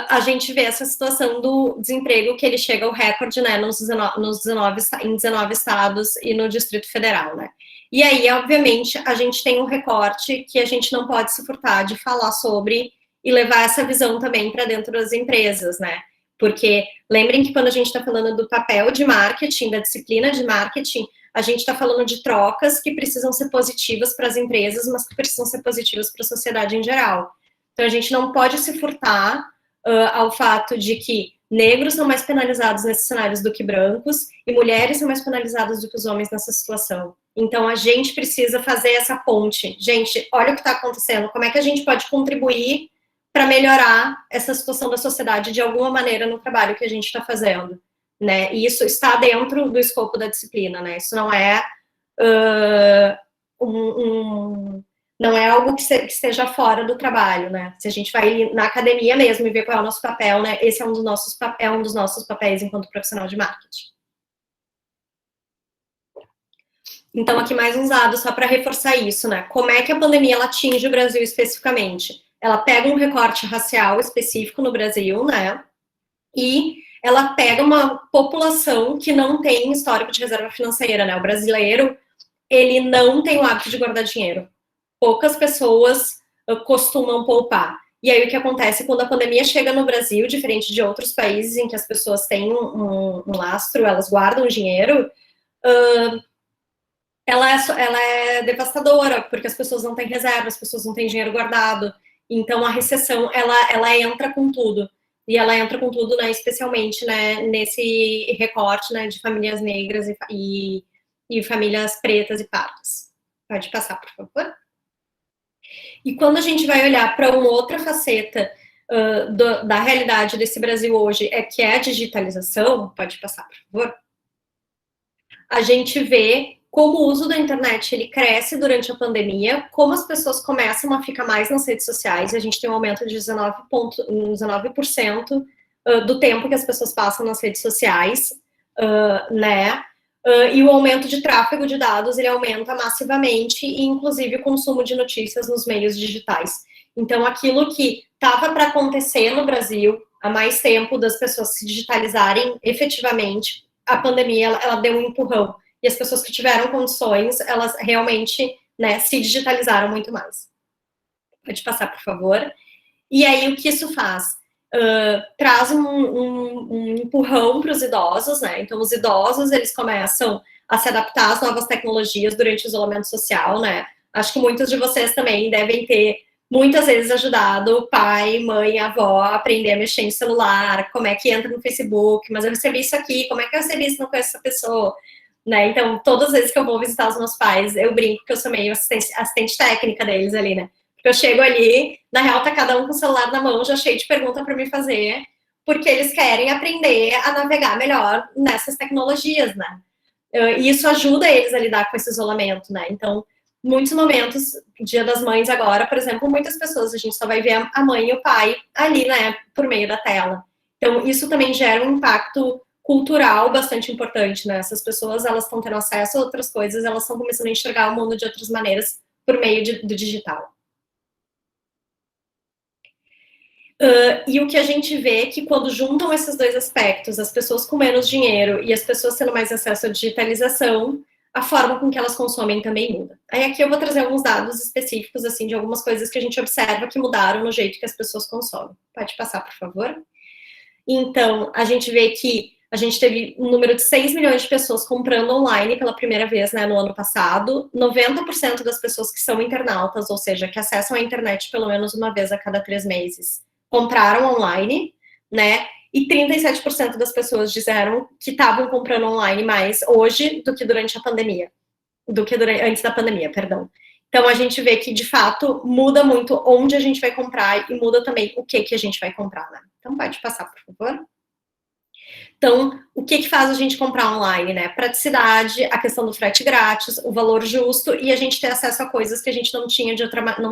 a gente vê essa situação do desemprego que ele chega ao recorde, né, em 19 estados e no Distrito Federal, né. E aí, obviamente, a gente tem um recorte que a gente não pode se furtar de falar sobre e levar essa visão também para dentro das empresas, né. Porque lembrem que quando a gente está falando do papel de marketing, da disciplina de marketing, a gente está falando de trocas que precisam ser positivas para as empresas, mas que precisam ser positivas para a sociedade em geral. Então, a gente não pode se furtar ao fato de que negros são mais penalizados nesses cenários do que brancos e mulheres são mais penalizadas do que os homens nessa situação. Então, a gente precisa fazer essa ponte. Gente, olha o que está acontecendo. Como é que a gente pode contribuir para melhorar essa situação da sociedade de alguma maneira no trabalho que a gente está fazendo, né? E isso está dentro do escopo da disciplina, né? Isso não é não é algo que esteja fora do trabalho, né? Se a gente vai na academia mesmo e ver qual é o nosso papel, né? Esse é um dos nossos papéis enquanto profissional de marketing. Então, aqui mais uns dados só para reforçar isso, né? Como é que a pandemia ela atinge o Brasil especificamente? Ela pega um recorte racial específico no Brasil, né? E ela pega uma população que não tem histórico de reserva financeira, né? O brasileiro, ele não tem o hábito de guardar dinheiro. Poucas pessoas costumam poupar. E aí o que acontece quando a pandemia chega no Brasil, diferente de outros países em que as pessoas têm um lastro, elas guardam dinheiro, ela é devastadora, porque as pessoas não têm reserva, as pessoas não têm dinheiro guardado. Então a recessão, ela entra com tudo. E ela entra com tudo, né, especialmente, né, nesse recorte, né, de famílias negras e famílias pretas e pardas. Pode passar, por favor. E quando a gente vai olhar para uma outra faceta da realidade desse Brasil hoje, que é a digitalização, pode passar, por favor, a gente vê como o uso da internet ele cresce durante a pandemia, como as pessoas começam a ficar mais nas redes sociais, a gente tem um aumento de 19% do tempo que as pessoas passam nas redes sociais, né? E o aumento de tráfego de dados, ele aumenta massivamente, e inclusive o consumo de notícias nos meios digitais. Então, aquilo que estava para acontecer no Brasil há mais tempo, das pessoas se digitalizarem efetivamente, a pandemia, ela deu um empurrão. E as pessoas que tiveram condições, elas realmente, né, se digitalizaram muito mais. Pode passar, por favor. E aí, o que isso faz? Traz um empurrão para os idosos, né? Então, os idosos, eles começam a se adaptar às novas tecnologias durante o isolamento social, né? Acho que muitos de vocês também devem ter, muitas vezes, ajudado pai, mãe, avó a aprender a mexer em celular, como é que entra no Facebook, mas eu recebi isso aqui, como é que eu recebi isso, não conheço essa pessoa, né? Então, todas as vezes que eu vou visitar os meus pais, eu brinco que eu sou meio assistente técnica deles ali, né? Eu chego ali, na real tá cada um com o celular na mão, já cheio de pergunta para me fazer, porque eles querem aprender a navegar melhor nessas tecnologias, né? E isso ajuda eles a lidar com esse isolamento, né? Então, muitos momentos, Dia das Mães agora, por exemplo, muitas pessoas, a gente só vai ver a mãe e o pai ali, né, por meio da tela. Então, isso também gera um impacto cultural bastante importante, né? Essas pessoas, elas estão tendo acesso a outras coisas, elas estão começando a enxergar o mundo de outras maneiras por meio do digital. E o que a gente vê é que quando juntam esses dois aspectos, as pessoas com menos dinheiro e as pessoas tendo mais acesso à digitalização, a forma com que elas consomem também muda. Aí aqui eu vou trazer alguns dados específicos, assim, de algumas coisas que a gente observa que mudaram no jeito que as pessoas consomem. Pode passar, por favor? Então, a gente vê que a gente teve um número de 6 milhões de pessoas comprando online pela primeira vez, né, no ano passado. 90% das pessoas que são internautas, ou seja, que acessam a internet pelo menos uma vez a cada 3 meses, compraram online, né? E 37% das pessoas disseram que estavam comprando online mais hoje do que durante a pandemia. Antes da pandemia, perdão. Então, a gente vê que, de fato, muda muito onde a gente vai comprar e muda também o que a gente vai comprar, né? Então, pode passar, por favor. Então, o que faz a gente comprar online, né? Praticidade, a questão do frete grátis, o valor justo e a gente ter acesso a coisas que a gente não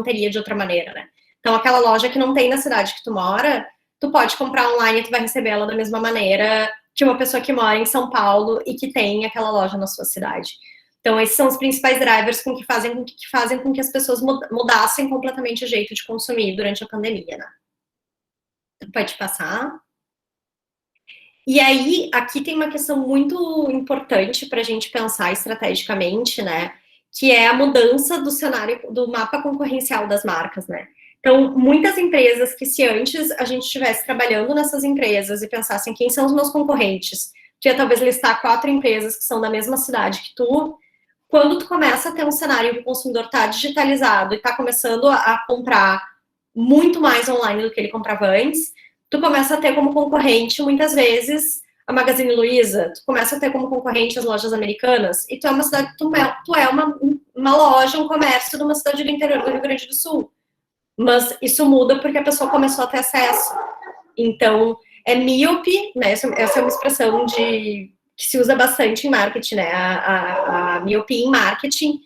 teria de outra maneira, né? Então, aquela loja que não tem na cidade que tu mora, tu pode comprar online e tu vai receber ela da mesma maneira que uma pessoa que mora em São Paulo e que tem aquela loja na sua cidade. Então, esses são os principais drivers que fazem com que as pessoas mudassem completamente o jeito de consumir durante a pandemia, né? Pode passar. E aí, aqui tem uma questão muito importante para a gente pensar estrategicamente, né? Que é a mudança do cenário, do mapa concorrencial das marcas, né? Então, muitas empresas que se antes a gente estivesse trabalhando nessas empresas e pensassem quem são os meus concorrentes, tu ia talvez listar 4 empresas que são da mesma cidade que tu, quando tu começa a ter um cenário que o consumidor está digitalizado e está começando a comprar muito mais online do que ele comprava antes, tu começa a ter como concorrente, muitas vezes, a Magazine Luiza, tu começa a ter como concorrente as lojas americanas, e tu é uma cidade, tu é uma loja, um comércio de uma cidade do interior do Rio Grande do Sul. Mas isso muda porque a pessoa começou a ter acesso. Então, é míope, né? Essa é uma expressão que se usa bastante em marketing, né? A miopia em marketing,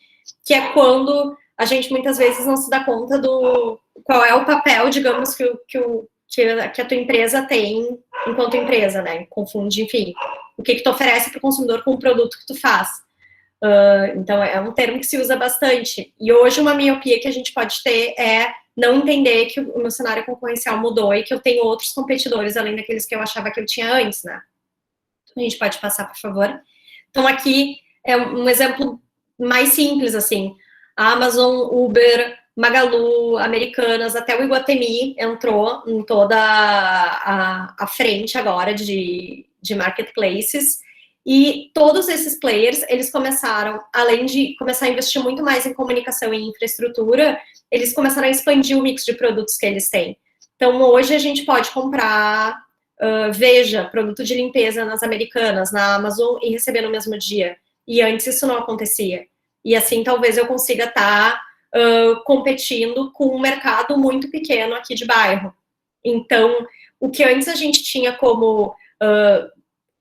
que é quando a gente muitas vezes não se dá conta do qual é o papel, digamos, que a tua empresa tem enquanto empresa, né? Confunde, enfim, o que tu oferece para o consumidor com o produto que tu faz. Então, é um termo que se usa bastante. E hoje, uma miopia que a gente pode ter é não entender que o meu cenário concorrencial mudou e que eu tenho outros competidores, além daqueles que eu achava que eu tinha antes, né? A gente pode passar, por favor. Então, aqui é um exemplo mais simples, assim. A Amazon, Uber, Magalu, Americanas, até o Iguatemi entrou em toda a frente agora de marketplaces. E todos esses players, eles começaram, além de começar a investir muito mais em comunicação e infraestrutura, eles começaram a expandir o mix de produtos que eles têm. Então, hoje a gente pode comprar Veja, produto de limpeza nas Americanas, na Amazon, e receber no mesmo dia. E antes isso não acontecia. E assim, talvez eu consiga estar competindo com um mercado muito pequeno aqui de bairro. Então, o que antes a gente tinha como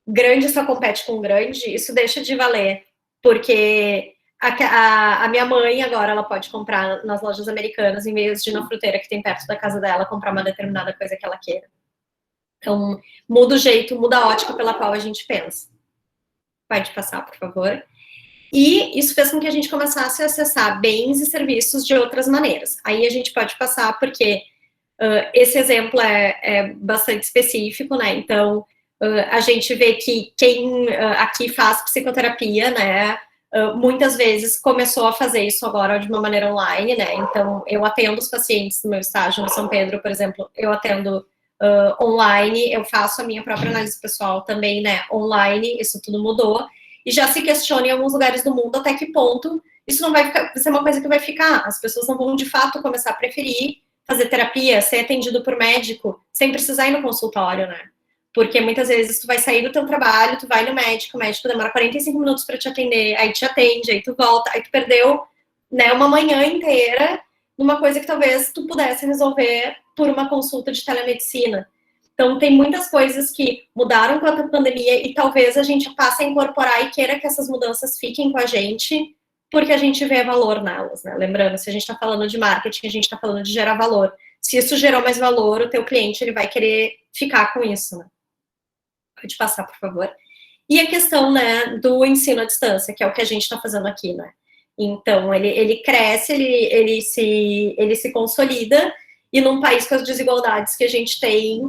grande só compete com grande, isso deixa de valer, porque a minha mãe agora, ela pode comprar nas lojas Americanas, em vez de ir na fruteira que tem perto da casa dela, comprar uma determinada coisa que ela queira. Então, muda o jeito, muda a ótica pela qual a gente pensa. Pode passar, por favor. E isso fez com que a gente começasse a acessar bens e serviços de outras maneiras. Aí a gente pode passar, porque esse exemplo é bastante específico, né? Então, a gente vê que quem aqui faz psicoterapia, né, muitas vezes começou a fazer isso agora de uma maneira online, né? Então, eu atendo os pacientes no meu estágio no São Pedro, por exemplo, eu atendo online, eu faço a minha própria análise pessoal também, né, online, isso tudo mudou. E já se questiona em alguns lugares do mundo até que ponto isso não vai ser uma coisa que vai ficar. As pessoas não vão, de fato, começar a preferir fazer terapia, ser atendido por médico, sem precisar ir no consultório, né? Porque muitas vezes tu vai sair do teu trabalho, tu vai no médico, o médico demora 45 minutos para te atender, aí te atende, aí tu volta, aí tu perdeu, né, uma manhã inteira numa coisa que talvez tu pudesse resolver por uma consulta de telemedicina. Então, tem muitas coisas que mudaram com a pandemia e talvez a gente passe a incorporar e queira que essas mudanças fiquem com a gente, porque a gente vê valor nelas, né? Lembrando, se a gente está falando de marketing, a gente está falando de gerar valor. Se isso gerou mais valor, o teu cliente ele vai querer ficar com isso, né? Pode passar, por favor. E a questão, né, do ensino à distância, que é o que a gente está fazendo aqui, né? Então, ele cresce, ele se consolida, e num país com as desigualdades que a gente tem,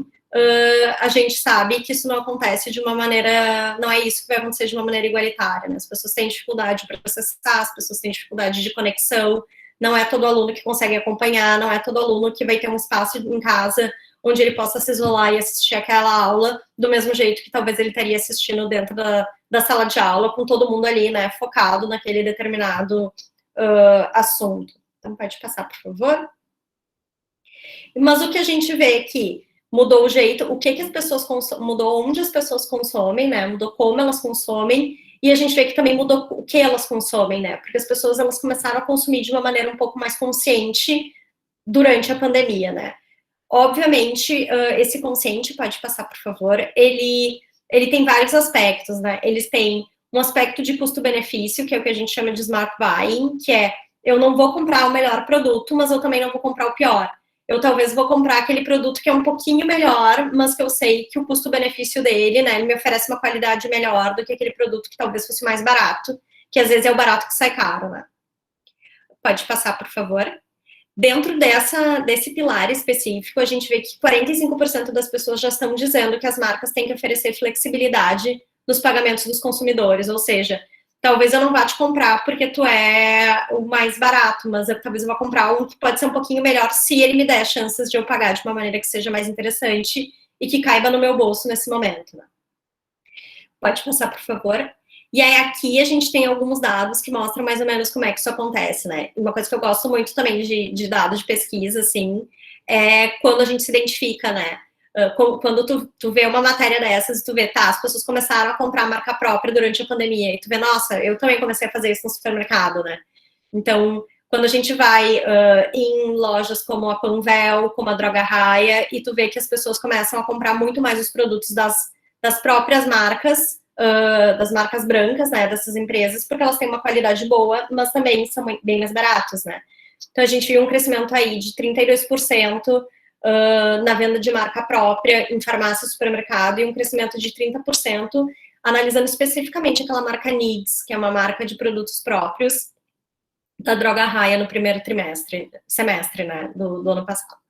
a gente sabe que isso não acontece de uma maneira, não é isso que vai acontecer de uma maneira igualitária, né? As pessoas têm dificuldade para processar, as pessoas têm dificuldade de conexão, não é todo aluno que consegue acompanhar, não é todo aluno que vai ter um espaço em casa onde ele possa se isolar e assistir aquela aula do mesmo jeito que talvez ele estaria assistindo dentro da sala de aula, com todo mundo ali, né, focado naquele determinado assunto. Então, pode passar, por favor. Mas o que a gente vê que mudou o jeito, o que as pessoas mudou onde as pessoas consomem, né? Mudou como elas consomem, e a gente vê que também mudou o que elas consomem, né? Porque as pessoas elas começaram a consumir de uma maneira um pouco mais consciente durante a pandemia, né? Obviamente, esse consciente, pode passar, por favor, ele tem vários aspectos, né? Eles têm um aspecto de custo-benefício, que é o que a gente chama de smart buying, que é, eu não vou comprar o melhor produto, mas eu também não vou comprar o pior. Eu talvez vou comprar aquele produto que é um pouquinho melhor, mas que eu sei que o custo-benefício dele, né, ele me oferece uma qualidade melhor do que aquele produto que talvez fosse mais barato, que às vezes é o barato que sai caro, né? Pode passar, por favor. Dentro desse pilar específico, a gente vê que 45% das pessoas já estão dizendo que as marcas têm que oferecer flexibilidade nos pagamentos dos consumidores, ou seja, talvez eu não vá te comprar porque tu é o mais barato, mas talvez eu vá comprar um que pode ser um pouquinho melhor se ele me der chances de eu pagar de uma maneira que seja mais interessante e que caiba no meu bolso nesse momento, né? Pode passar, por favor. E aí aqui a gente tem alguns dados que mostram mais ou menos como é que isso acontece, né? Uma coisa que eu gosto muito também de dados de pesquisa, assim, é quando a gente se identifica, né? Quando tu vê uma matéria dessas e tu vê, tá, as pessoas começaram a comprar marca própria durante a pandemia, e tu vê, nossa, eu também comecei a fazer isso no supermercado, né? Então, quando a gente vai em lojas como a Panvel, como a Droga Raia, e tu vê que as pessoas começam a comprar muito mais os produtos das próprias marcas, das marcas brancas, né, dessas empresas, porque elas têm uma qualidade boa, mas também são bem mais baratos, né? Então, a gente viu um crescimento aí de 32% na venda de marca própria em farmácia e supermercado, e um crescimento de 30%, analisando especificamente aquela marca Needs, que é uma marca de produtos próprios da Droga Raia no primeiro semestre, né, do ano passado.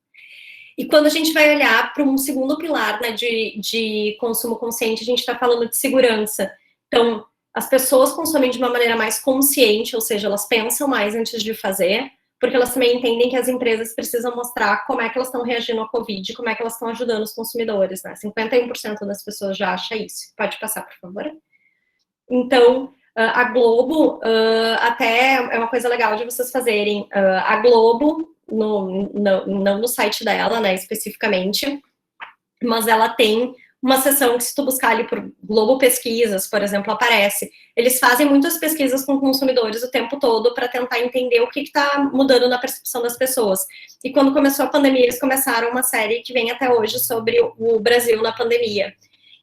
E quando a gente vai olhar para um segundo pilar, né, de consumo consciente, a gente está falando de segurança. Então, as pessoas consomem de uma maneira mais consciente, ou seja, elas pensam mais antes de fazer, porque elas também entendem que as empresas precisam mostrar como é que elas estão reagindo ao Covid, como é que elas estão ajudando os consumidores, né? 51% das pessoas já acha isso. Pode passar, por favor? Então, a Globo, até é uma coisa legal de vocês fazerem, a Globo, não no site dela, né, especificamente, mas ela tem uma seção que, se tu buscar ali por Globo Pesquisas, por exemplo, aparece. Eles fazem muitas pesquisas com consumidores o tempo todo para tentar entender o que está mudando na percepção das pessoas. E quando começou a pandemia, eles começaram uma série que vem até hoje sobre o Brasil na pandemia.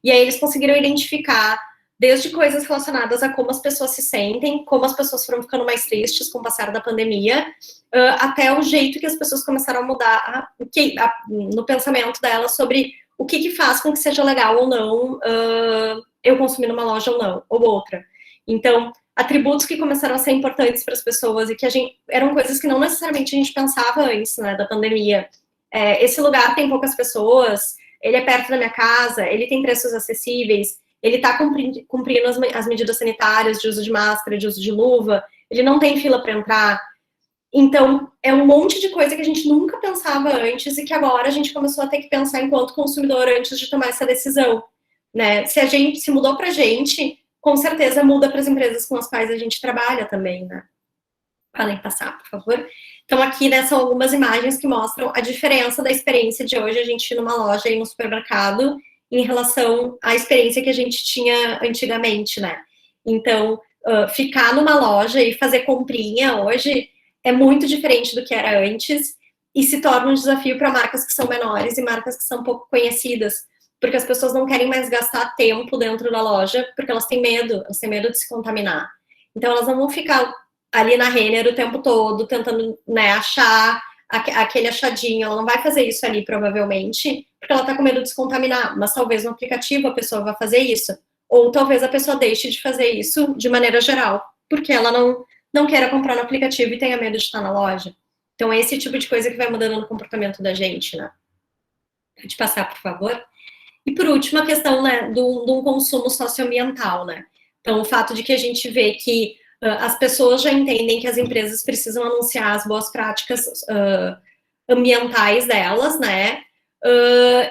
E aí eles conseguiram identificar desde coisas relacionadas a como as pessoas se sentem, como as pessoas foram ficando mais tristes com o passar da pandemia, até o jeito que as pessoas começaram a mudar no pensamento delas sobre o que faz com que seja legal ou não eu consumir numa loja ou não, ou outra. Então, atributos que começaram a ser importantes para as pessoas e que eram coisas que não necessariamente a gente pensava antes, né, da pandemia. Esse lugar tem poucas pessoas, ele é perto da minha casa, ele tem preços acessíveis, ele está cumprindo as medidas sanitárias de uso de máscara, de uso de luva, ele não tem fila para entrar. Então, é um monte de coisa que a gente nunca pensava antes e que agora a gente começou a ter que pensar enquanto consumidor antes de tomar essa decisão, né? Se mudou para a gente, com certeza muda para as empresas com as quais a gente trabalha também, né? Podem passar, por favor. Então, aqui, né, são algumas imagens que mostram a diferença da experiência de hoje a gente ir numa loja e no supermercado em relação à experiência que a gente tinha antigamente, né? Então, ficar numa loja e fazer comprinha hoje é muito diferente do que era antes e se torna um desafio para marcas que são menores e marcas que são pouco conhecidas, porque as pessoas não querem mais gastar tempo dentro da loja porque elas têm medo de se contaminar. Então, elas não vão ficar ali na Renner o tempo todo tentando, né, achar aquele achadinho, ela não vai fazer isso ali, provavelmente, porque ela tá com medo de se contaminar, mas talvez no aplicativo a pessoa vá fazer isso, ou talvez a pessoa deixe de fazer isso de maneira geral, porque ela não queira comprar no aplicativo e tenha medo de estar na loja. Então, é esse tipo de coisa que vai mudando no comportamento da gente, né? Pode passar, por favor. E, por último, a questão, né, de um consumo socioambiental, né? Então, o fato de que a gente vê que as pessoas já entendem que as empresas precisam anunciar as boas práticas ambientais delas, né?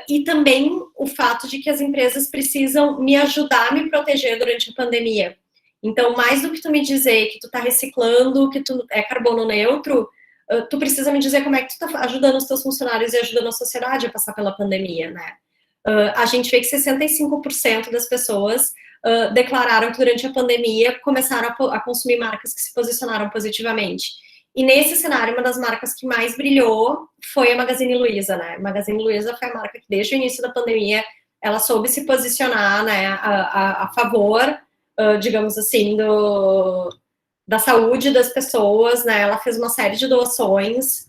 E também o fato de que as empresas precisam me ajudar a me proteger durante a pandemia. Então, mais do que tu me dizer que tu tá reciclando, que tu é carbono neutro, tu precisa me dizer como é que tu tá ajudando os teus funcionários e ajudando a sociedade a passar pela pandemia, né? A gente vê que 65% das pessoas declararam que durante a pandemia começaram a consumir marcas que se posicionaram positivamente. E nesse cenário, uma das marcas que mais brilhou foi a Magazine Luiza, né? A Magazine Luiza foi a marca que, desde o início da pandemia, ela soube se posicionar, né, a favor, digamos assim, da saúde das pessoas, né? Ela fez uma série de doações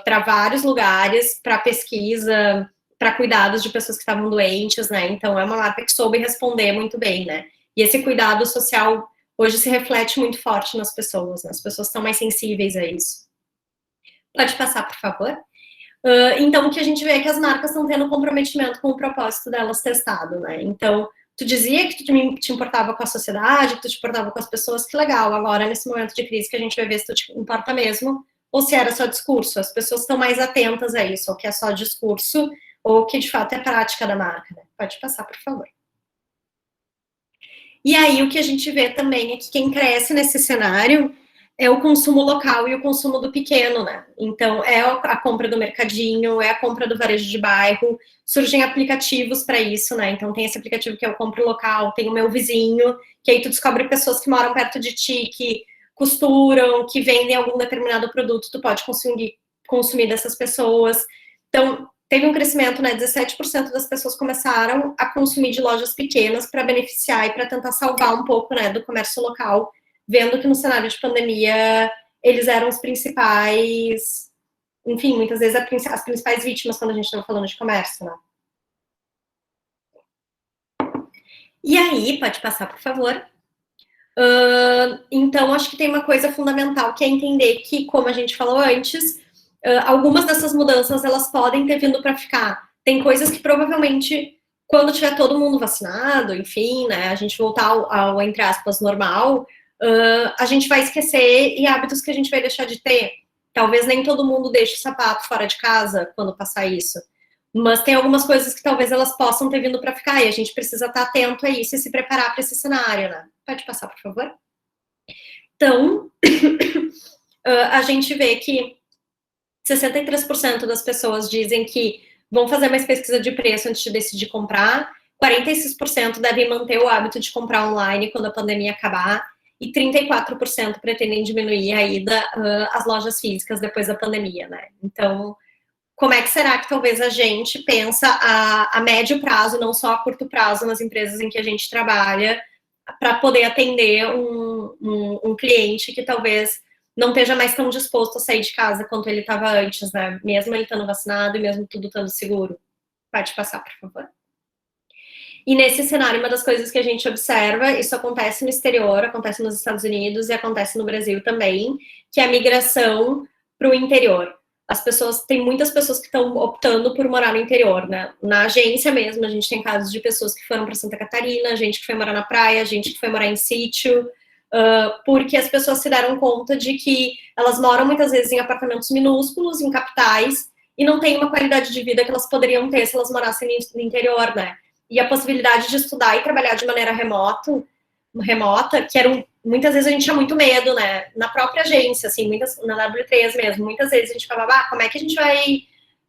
para vários lugares, para pesquisa, para cuidados de pessoas que estavam doentes, né? Então, é uma marca que soube responder muito bem, né? E esse cuidado social hoje se reflete muito forte nas pessoas, né? As pessoas estão mais sensíveis a isso. Pode passar, por favor. Então, o que a gente vê é que as marcas estão tendo comprometimento com o propósito delas testado, né? Então, tu dizia que tu te importava com a sociedade, que tu te importava com as pessoas, que legal. Agora, nesse momento de crise, que a gente vai ver se tu te importa mesmo, ou se era só discurso. As pessoas estão mais atentas a isso, ou que é só discurso, ou que de fato é prática da marca, né? Pode passar, por favor. E aí o que a gente vê também é que quem cresce nesse cenário é o consumo local e o consumo do pequeno, né? Então, é a compra do mercadinho, é a compra do varejo de bairro, surgem aplicativos para isso, né? Então, tem esse aplicativo que é o Compre Local, tem o Meu Vizinho, que aí tu descobre pessoas que moram perto de ti, que costuram, que vendem algum determinado produto, tu pode consumir dessas pessoas. Então, teve um crescimento, né? 17% das pessoas começaram a consumir de lojas pequenas para beneficiar e para tentar salvar um pouco, né, do comércio local, vendo que no cenário de pandemia eles eram os principais, enfim, muitas vezes as principais vítimas quando a gente estava falando de comércio, né? E aí, pode passar, por favor. Então, acho que tem uma coisa fundamental que é entender que, como a gente falou antes, algumas dessas mudanças, elas podem ter vindo para ficar. Tem coisas que provavelmente, quando tiver todo mundo vacinado, enfim, né, a gente voltar ao entre aspas, normal, a gente vai esquecer e hábitos que a gente vai deixar de ter. Talvez nem todo mundo deixe o sapato fora de casa quando passar isso. Mas tem algumas coisas que talvez elas possam ter vindo para ficar, e a gente precisa estar atento a isso e se preparar para esse cenário, né? Pode passar, por favor? Então, a gente vê que 63% das pessoas dizem que vão fazer mais pesquisa de preço antes de decidir comprar, 46% devem manter o hábito de comprar online quando a pandemia acabar, e 34% pretendem diminuir a ida às lojas físicas depois da pandemia, né? Então, como é que será que talvez a gente pensa a médio prazo, não só a curto prazo, nas empresas em que a gente trabalha, para poder atender um cliente que talvez não esteja mais tão disposto a sair de casa quanto ele estava antes, né? Mesmo ele estando vacinado e mesmo tudo estando seguro. Pode passar, por favor. E nesse cenário, uma das coisas que a gente observa, isso acontece no exterior, acontece nos Estados Unidos e acontece no Brasil também, que é a migração para o interior. As pessoas, tem muitas pessoas que estão optando por morar no interior, né? Na agência mesmo, a gente tem casos de pessoas que foram para Santa Catarina, gente que foi morar na praia, gente que foi morar em sítio, porque as pessoas se deram conta de que elas moram muitas vezes em apartamentos minúsculos, em capitais, e não têm uma qualidade de vida que elas poderiam ter se elas morassem no interior, né? E a possibilidade de estudar e trabalhar de maneira remota, que muitas vezes a gente tinha muito medo, né? Na própria agência, assim, na W3 mesmo, muitas vezes a gente falava, como é que a gente vai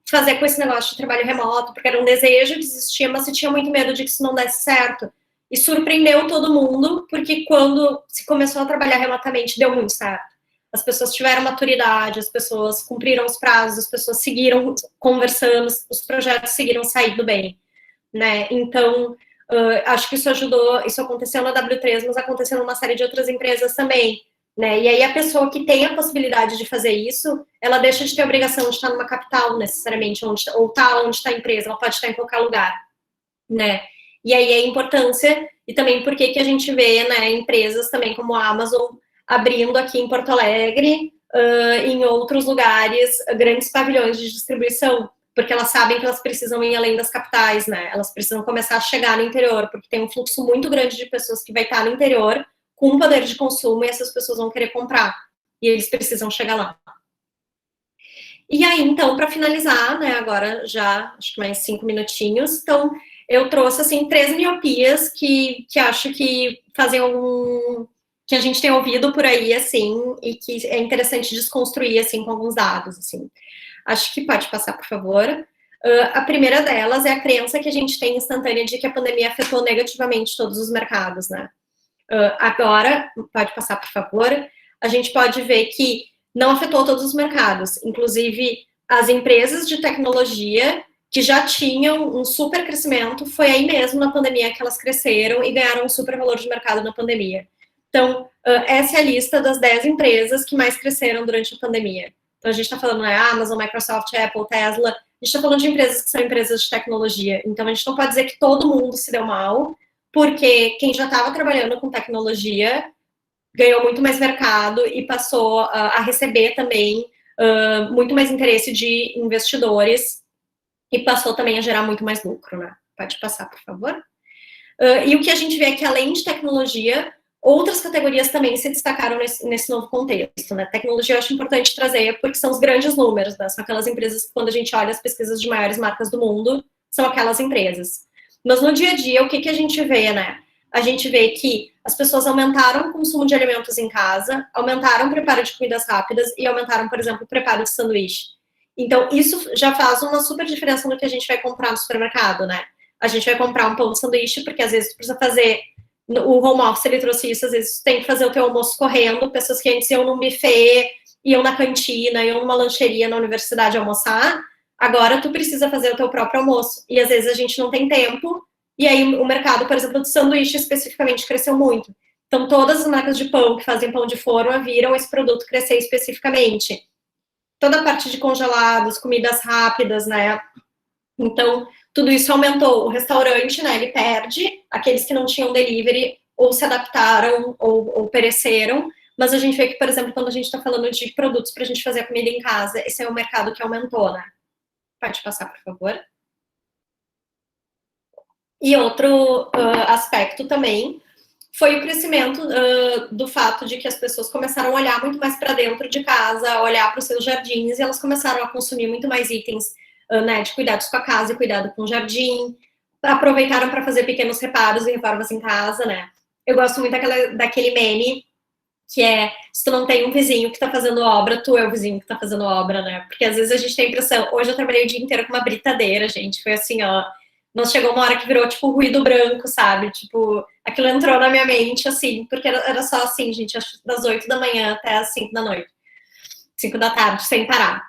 fazer com esse negócio de trabalho remoto? Porque era um desejo que existia, mas se tinha muito medo de que isso não desse certo. E surpreendeu todo mundo, porque quando se começou a trabalhar remotamente, deu muito certo. As pessoas tiveram maturidade, as pessoas cumpriram os prazos, as pessoas seguiram conversando, os projetos seguiram saindo bem, né? Então, acho que isso ajudou, isso aconteceu na W3, mas aconteceu numa série de outras empresas também, né? E aí a pessoa que tem a possibilidade de fazer isso, ela deixa de ter a obrigação de estar numa capital, necessariamente, ou estar onde está a empresa, ela pode estar em qualquer lugar, né? E aí a importância, e também porque que a gente vê, né, empresas também como a Amazon abrindo aqui em Porto Alegre, em outros lugares, grandes pavilhões de distribuição, porque elas sabem que elas precisam ir além das capitais, né? Elas precisam começar a chegar no interior, porque tem um fluxo muito grande de pessoas que vai estar no interior com poder de consumo e essas pessoas vão querer comprar. E eles precisam chegar lá. E aí, então, para finalizar, né, agora já, acho que mais 5 minutinhos, então, eu trouxe, assim, 3 miopias que acho que fazem que a gente tem ouvido por aí, assim, e que é interessante desconstruir, assim, com alguns dados, assim. Acho que pode passar, por favor. A primeira delas é a crença que a gente tem instantânea de que a pandemia afetou negativamente todos os mercados, né? Agora, pode passar, por favor, a gente pode ver que não afetou todos os mercados, inclusive as empresas de tecnologia que já tinham um super crescimento, foi aí mesmo na pandemia que elas cresceram e ganharam um super valor de mercado na pandemia. Então, essa é a lista das 10 empresas que mais cresceram durante a pandemia. Então, a gente está falando, né, Amazon, Microsoft, Apple, Tesla, a gente está falando de empresas que são empresas de tecnologia. Então, a gente não pode dizer que todo mundo se deu mal, porque quem já estava trabalhando com tecnologia ganhou muito mais mercado e passou a receber também muito mais interesse de investidores e passou também a gerar muito mais lucro, né? Pode passar, por favor. E o que a gente vê é que, além de tecnologia, outras categorias também se destacaram nesse novo contexto, né? Tecnologia eu acho importante trazer, porque são os grandes números, né? São aquelas empresas que, quando a gente olha as pesquisas de maiores marcas do mundo, são aquelas empresas. Mas no dia a dia, o que a gente vê, né? A gente vê que as pessoas aumentaram o consumo de alimentos em casa, aumentaram o preparo de comidas rápidas e aumentaram, por exemplo, o preparo de sanduíche. Então, isso já faz uma super diferença no que a gente vai comprar no supermercado, né? A gente vai comprar um pão de sanduíche, porque às vezes precisa fazer. O home office, ele trouxe isso, às vezes tem que fazer o teu almoço correndo, pessoas que antes iam num buffet, iam na cantina, iam numa lancheria na universidade almoçar, agora tu precisa fazer o teu próprio almoço. E às vezes a gente não tem tempo, e aí o mercado, por exemplo, de sanduíche especificamente cresceu muito. Então, todas as marcas de pão que fazem pão de forma viram esse produto crescer especificamente. Toda a parte de congelados, comidas rápidas, né? Então, tudo isso aumentou. O restaurante, né, ele perde, aqueles que não tinham delivery ou se adaptaram ou pereceram, mas a gente vê que, por exemplo, quando a gente está falando de produtos para a gente fazer a comida em casa, esse é o mercado que aumentou, né? Pode passar, por favor. E outro aspecto também foi o crescimento do fato de que as pessoas começaram a olhar muito mais para dentro de casa, a olhar para os seus jardins, e elas começaram a consumir muito mais itens, né, de cuidados com a casa e cuidado com o jardim, aproveitaram para fazer pequenos reparos e reformas em casa, né. Eu gosto muito daquele meme, que é, se tu não tem um vizinho que tá fazendo obra, tu é o vizinho que tá fazendo obra, né? Porque às vezes a gente tem a impressão, hoje eu trabalhei o dia inteiro com uma britadeira, gente, foi assim, ó, nós chegou uma hora que virou, tipo, ruído branco, sabe? Tipo, aquilo entrou na minha mente, assim, porque era só assim, gente, das 8 da manhã até as 5 da noite, 5 da tarde, sem parar.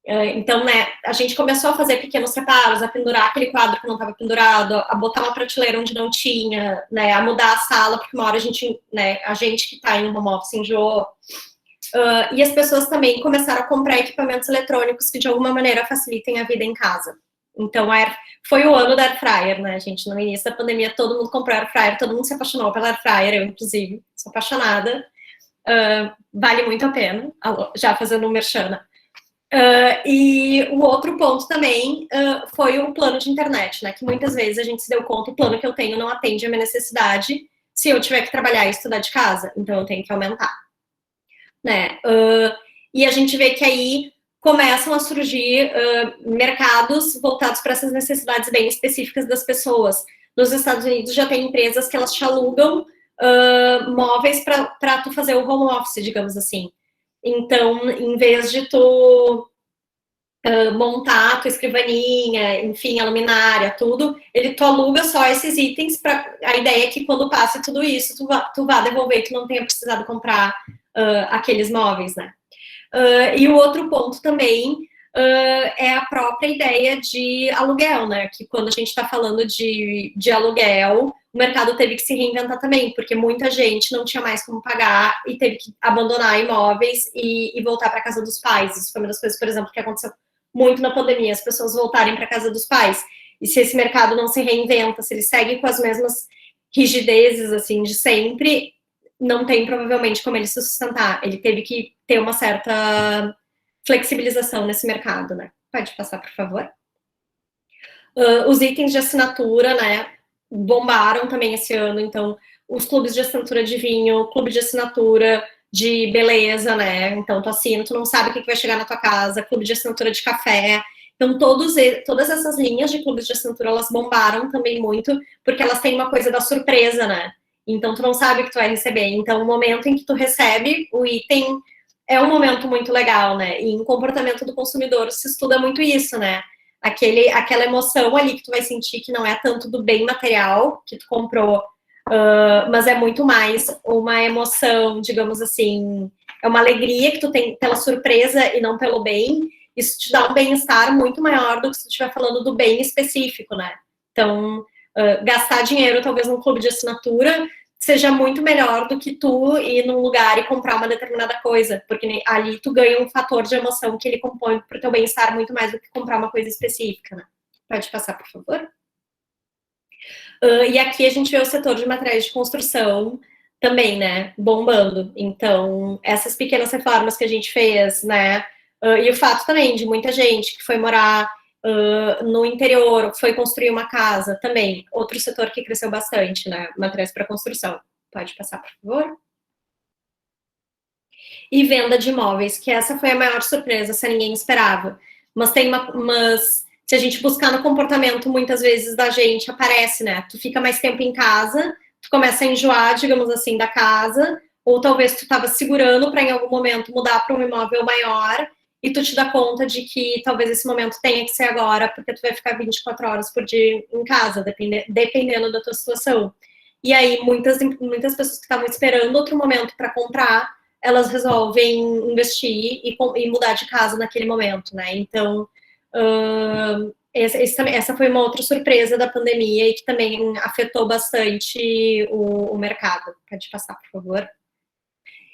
Então, né, a gente começou a fazer pequenos reparos, a pendurar aquele quadro que não estava pendurado, a botar uma prateleira onde não tinha, né, a mudar a sala, porque uma hora a gente, né, a gente que está em um home office enjoou. E as pessoas também começaram a comprar equipamentos eletrônicos que de alguma maneira facilitem a vida em casa. Então, foi o ano da Air Fryer, né, gente? No início da pandemia, todo mundo comprou Air Fryer, todo mundo se apaixonou pela Air Fryer, eu, inclusive, sou apaixonada. Vale muito a pena, já fazendo um merchan. E o outro ponto também foi o plano de internet, né? Que muitas vezes a gente se deu conta, o plano que eu tenho não atende a minha necessidade se eu tiver que trabalhar e estudar de casa, então eu tenho que aumentar, né? E a gente vê que aí começam a surgir mercados voltados para essas necessidades bem específicas das pessoas. Nos Estados Unidos já tem empresas que elas te alugam móveis para tu fazer o home office, digamos assim. Então, em vez de tu montar a tua escrivaninha, enfim, a luminária, tudo, tu aluga só esses itens, a ideia é que quando passe tudo isso, tu vá devolver, que não tenha precisado comprar aqueles móveis, né? E o outro ponto também é a própria ideia de aluguel, né? Que quando a gente está falando de aluguel, o mercado teve que se reinventar também, porque muita gente não tinha mais como pagar e teve que abandonar imóveis e voltar para casa dos pais. Isso foi uma das coisas, por exemplo, que aconteceu muito na pandemia, as pessoas voltarem para casa dos pais. E se esse mercado não se reinventa, se ele segue com as mesmas rigidezes, assim, de sempre, não tem provavelmente como ele se sustentar. Ele teve que ter uma certa flexibilização nesse mercado, né? Pode passar, por favor. Os itens de assinatura, né, bombaram também esse ano, então os clubes de assinatura de vinho, clube de assinatura de beleza, né, então tu assina, tu não sabe o que vai chegar na tua casa, clube de assinatura de café, então todas essas linhas de clubes de assinatura, elas bombaram também muito, porque elas têm uma coisa da surpresa, né, então tu não sabe o que tu vai receber, então o momento em que tu recebe o item é um momento muito legal, né, e em comportamento do consumidor se estuda muito isso, né, aquela emoção ali que tu vai sentir que não é tanto do bem material que tu comprou, mas é muito mais uma emoção, digamos assim, é uma alegria que tu tem pela surpresa e não pelo bem. Isso te dá um bem-estar muito maior do que se tu estiver falando do bem específico, né? Então, gastar dinheiro talvez num clube de assinatura seja muito melhor do que tu ir num lugar e comprar uma determinada coisa, porque ali tu ganha um fator de emoção que ele compõe pro teu bem-estar muito mais do que comprar uma coisa específica, né? Pode passar, por favor? E aqui a gente vê o setor de materiais de construção também, né, bombando. Então, essas pequenas reformas que a gente fez, né, e o fato também de muita gente que foi morar no interior, foi construir uma casa também, outro setor que cresceu bastante, né, materiais para construção. Pode passar, por favor? E venda de imóveis, que essa foi a maior surpresa, se ninguém esperava. Mas se a gente buscar no comportamento, muitas vezes da gente aparece, né? Tu fica mais tempo em casa, tu começa a enjoar, digamos assim, da casa, ou talvez tu estava segurando para em algum momento mudar para um imóvel maior e tu te dá conta de que talvez esse momento tenha que ser agora, porque tu vai ficar 24 horas por dia em casa, dependendo da tua situação. E aí, muitas pessoas que estavam esperando outro momento para comprar, elas resolvem investir e mudar de casa naquele momento, né? Então, essa foi uma outra surpresa da pandemia e que também afetou bastante o mercado. Pode passar, por favor.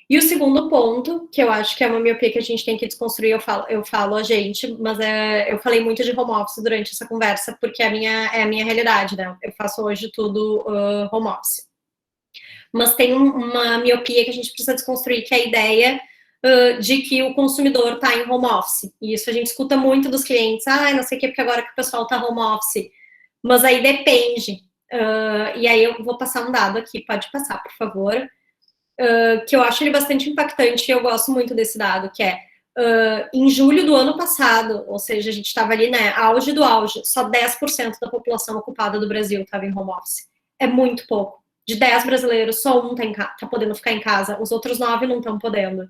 E o segundo ponto, que eu acho que é uma miopia que a gente tem que desconstruir, eu falo a gente, mas eu falei muito de home office durante essa conversa, porque é a minha realidade, né? Eu faço hoje tudo home office. Mas tem uma miopia que a gente precisa desconstruir, que é a ideia de que o consumidor está em home office. E isso a gente escuta muito dos clientes, não sei o que, porque agora que o pessoal está home office. Mas aí depende. e aí eu vou passar um dado aqui, pode passar, por favor, que eu acho ele bastante impactante e eu gosto muito desse dado, que é em julho do ano passado, ou seja, a gente estava ali, né, auge do auge, só 10% da população ocupada do Brasil estava em home office. É muito pouco. De 10 brasileiros, só um tá podendo ficar em casa, os outros 9 não estão podendo.